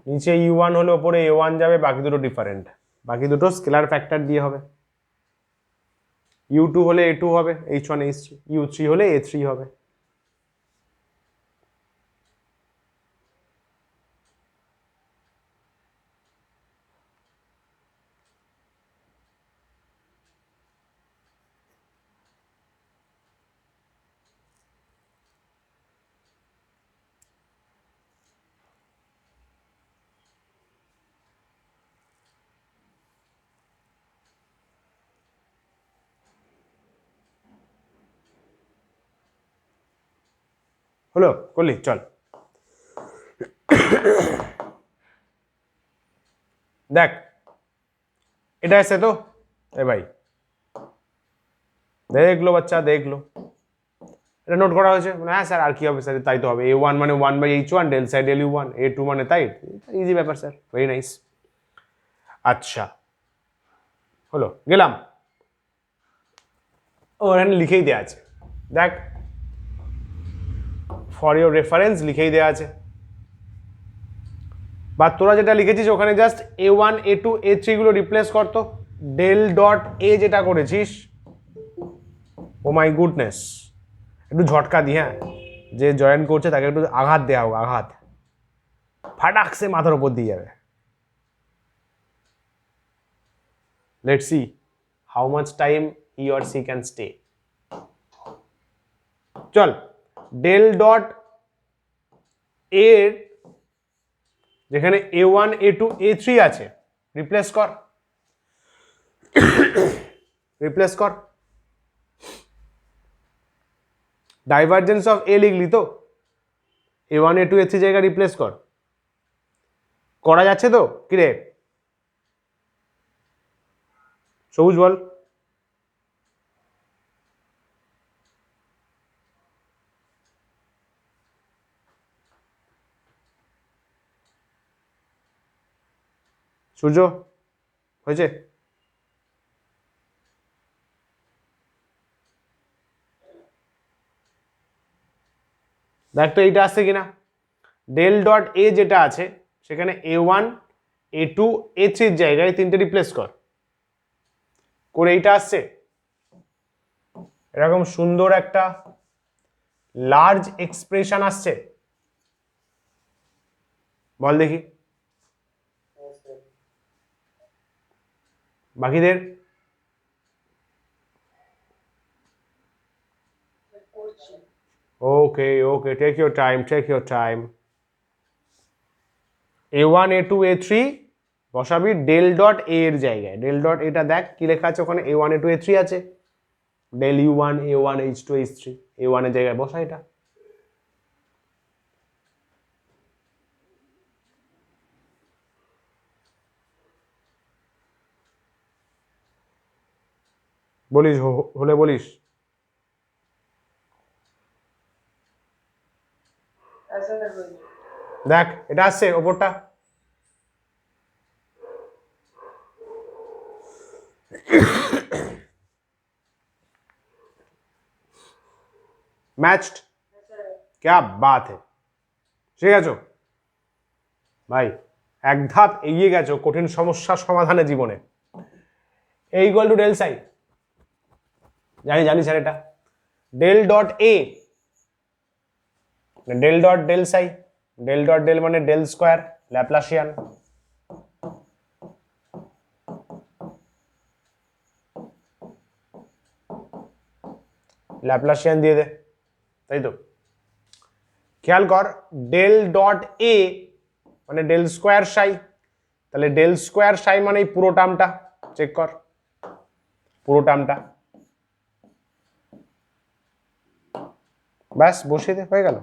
নিচে u1 হলে ওপরে a1 যাবে বাকি দুটো ডিফারেন্ট বাকি দুটো স্কেলার ফ্যাক্টর দিয়ে হবে u2 হলে a2 হবে h1 h3 u3 হলে a3 হবে হলো করলি চল দেখ এটা এসে তো এ ভাই দেখলো বাচ্চা দেখলো এটা নোট করা হয়েছে মানে হ্যাঁ স্যার আর কি হবে স্যার তাই তো হবে a1 মানে 1/h1 del psi del u1 a2 মানে তাই ইজি ব্যাপার স্যার ভেরি নাইস আচ্ছা হলো গেলাম ও এখানে লিখেই দেওয়া আছে দেখ ফর ইউর রেফারেন্স লিখেই দেওয়া আছে বা তোরা যেটা লিখেছিস ওখানে জাস্ট a1 a2 a3 গুলো রিপ্লেস করতো ডেল ডট এ যেটা করেছিস ও মাই গুডনেস একটু ঝটকা দি হ্যাঁ যে জয়েন করছে তাকে একটু আঘাত দেওয়া হোক আঘাত ফাটাকসে মাথার উপর দিয়ে যাবে let's see how much time he or she can stay চল ডেল ডট এর যেখানে a1 a2 a3 আছে রিপ্লেস কর ডাইভারজেন্স অফ এ লিখলি তো a1 a2 a3 জায়গা রিপ্লেস করা যাচ্ছে তো কিরে সবুজ বল সূর্য হয়েছে দেখ তো এইটা আসছে কিনা ডেল ডট এ যেটা আছে সেখানে a1 a2 a3 এর জায়গায় তিনটে রিপ্লেস করে এইটা আসছে এরকম সুন্দর একটা লার্জ এক্সপ্রেশন আসছে বল দেখি বাকিদের করছি okay take your time a1 a2 a3 বসাবি ডেল ডট এ এর জায়গায়। ডেল ডট এটা দেখ কি লেখা আছে ওখানে, A1 A2 A3 আছে, del U1 A1 H2 H3, A1 এর জায়গায় বসা এটা। বলিস হলে বলিস। দেখ এটা আসছে ওপরটা, ম্যাচড। क्या बात है, ঠিক আছে ভাই, এক ধাপ এগিয়ে গেছো কঠিন সমস্যা সমাধানে জীবনে। এ ইকুয়াল টু ডেল সাই, জানি জানি স্যার এটা, del dot a del dot del psi, del dot del মানে ডেল স্কোয়ার ল্যাপ্লাসিয়ান, ল্যাপ্লাসিয়ান দিয়ে দে, তাই তো। খেয়াল কর ডেল ডট এ মানে ডেল স্কোয়ার সাই, তাহলে ডেল স্কোয়ার সাই মানে এই পুরো টার্মটা, চেক কর পুরো টার্মটা, ব্যাস বসিয়ে দে, হয়ে গেল।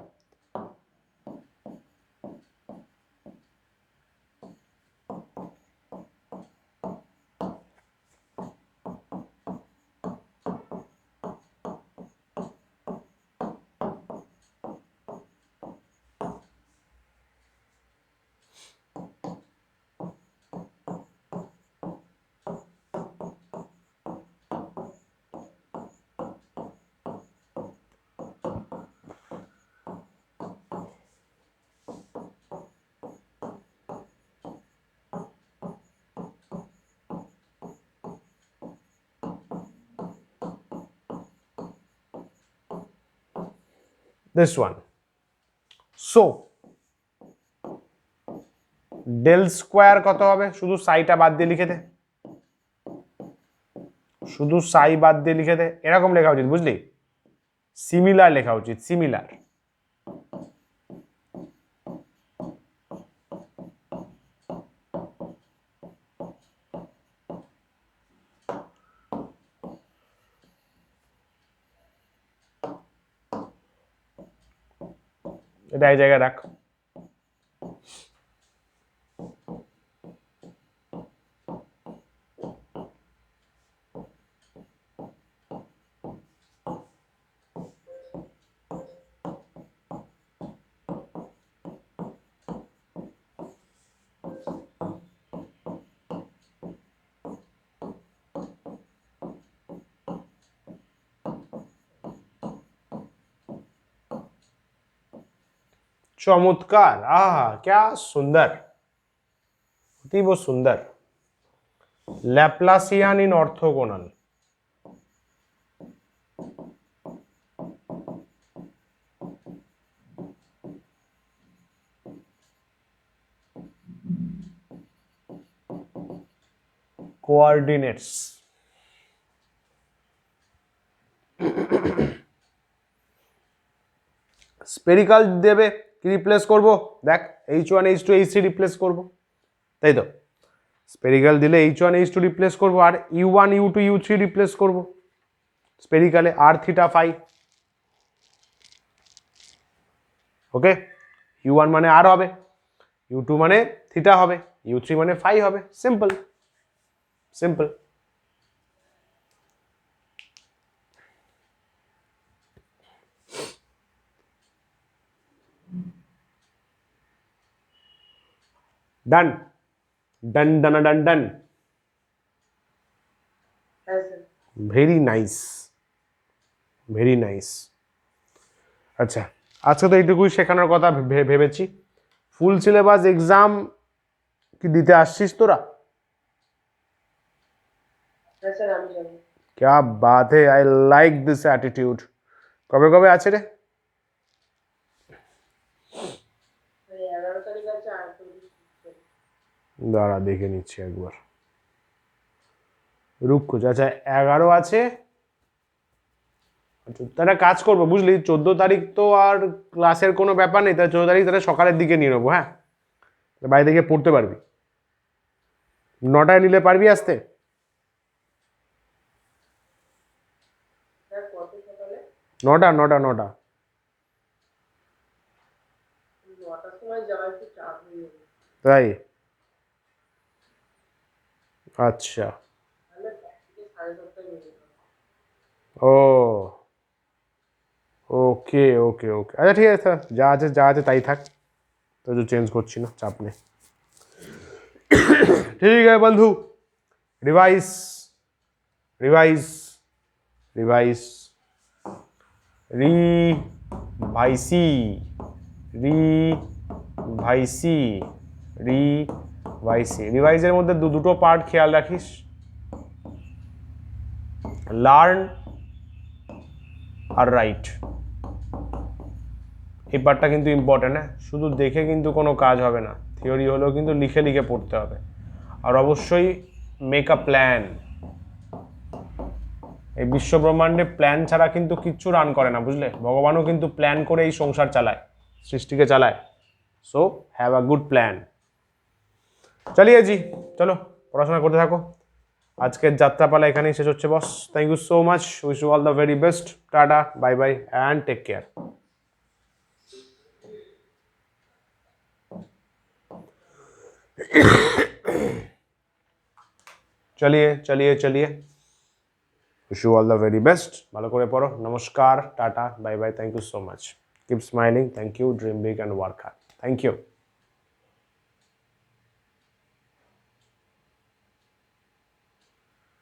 this one, so del square কত হবে, শুধু সাইটা বাদ দিয়ে লিখে দে, শুধু সাই বাদ দিয়ে লিখে দে, এরকম লেখা উচিত বুঝলি, সিমিলার লেখা উচিত, সিমিলার। এটা এই জায়গায় রাখ। चमत्कार, आहा क्या सुंदर, अतीब सुंदर, लैप्लासियन इन ऑर्थोगोनल। कोऑर्डिनेट्स স্পেরিক্যাল দেবে কি রিপ্লেস করব, দেখ H1 H2 H3 রিপ্লেস করব, তাই তো। স্পেরিক্যাল দিলে H1 H2 রিপ্লেস করব আর U1 U2 U3 রিপ্লেস করব স্পেরিক্যালে, আর থিটা ফাই। ওকে, U1 মানে আর হবে, U2 মানে থিটা হবে, U3 মানে ফাই হবে, simple simple. Done done done done done, very nice very nice. আচ্ছা আজকে তো এইটুকুই শেখানোর কথা ভেবেছি। ফুল সিলেবাস এক্সাম কি দিতে আসছিস তোরা? क्या बात है, आई लाइक दिस एटीट्यूड। কবে কবে আছে রে? দাঁড়া দেখে নিচ্ছি একবার, রুক্ষুজ। আচ্ছা 11 আছে, তারা কাজ করবো বুঝলি, 14 তারিখ তো আর ক্লাসের কোনো ব্যাপার নেই, তাহলে 14 তারিখ তাহলে সকালের দিকে নিয়ে নেবো, হ্যাঁ বাড়ি থেকে পড়তে পারবি। 9টায় নিলে পারবি আসতে? স্যার কত সকালে? 9টা। 9টার সময় যাওয়া একটু চাপ হয়ে যাবে। তাই? আচ্ছা। তাহলে 7:30 বেরিয়ে যাবো। ও ওকে ওকে ওকে, আচ্ছা ঠিক আছে স্যার, যা আছে তাই থাক, তো চেঞ্জ করছি না, চাপ নেই। ठीक है बंधु, रिवाइज रिवाइज रिवाइज रिवाइसी रिवाइसी रिवाइसी রিভাইজের মধ্যে দুটো পার্ট খেয়াল রাখিস, লার্ন আর রাইট। এই পার্টটা কিন্তু ইম্পর্টেন্ট, হ্যাঁ, শুধু দেখে কিন্তু কোনো কাজ হবে না, থিওরি হলেও কিন্তু লিখে লিখে পড়তে হবে। আর অবশ্যই মেক আ প্ল্যান। এই বিশ্বব্রহ্মাণ্ডে প্ল্যান ছাড়া কিন্তু কিচ্ছু রান করে না, বুঝলে? ভগবানও কিন্তু প্ল্যান করে এই সংসার চালায়, সৃষ্টিকে চালায়। So have a good plan. চালিয়ে জি, চলো পড়াশোনা করতে থাকো। আজকের যাত্রাপালা এখানেই শেষ হচ্ছে boss. Thank you so much, wish you all the very best. Tata, bye bye and take care. चलिए चलिए चलिए, wish you all the very best. ভালো করে পড়ো। নমস্কার, tata, bye bye, thank you so much. Keep smiling, thank you, dream big and work hard. Thank you.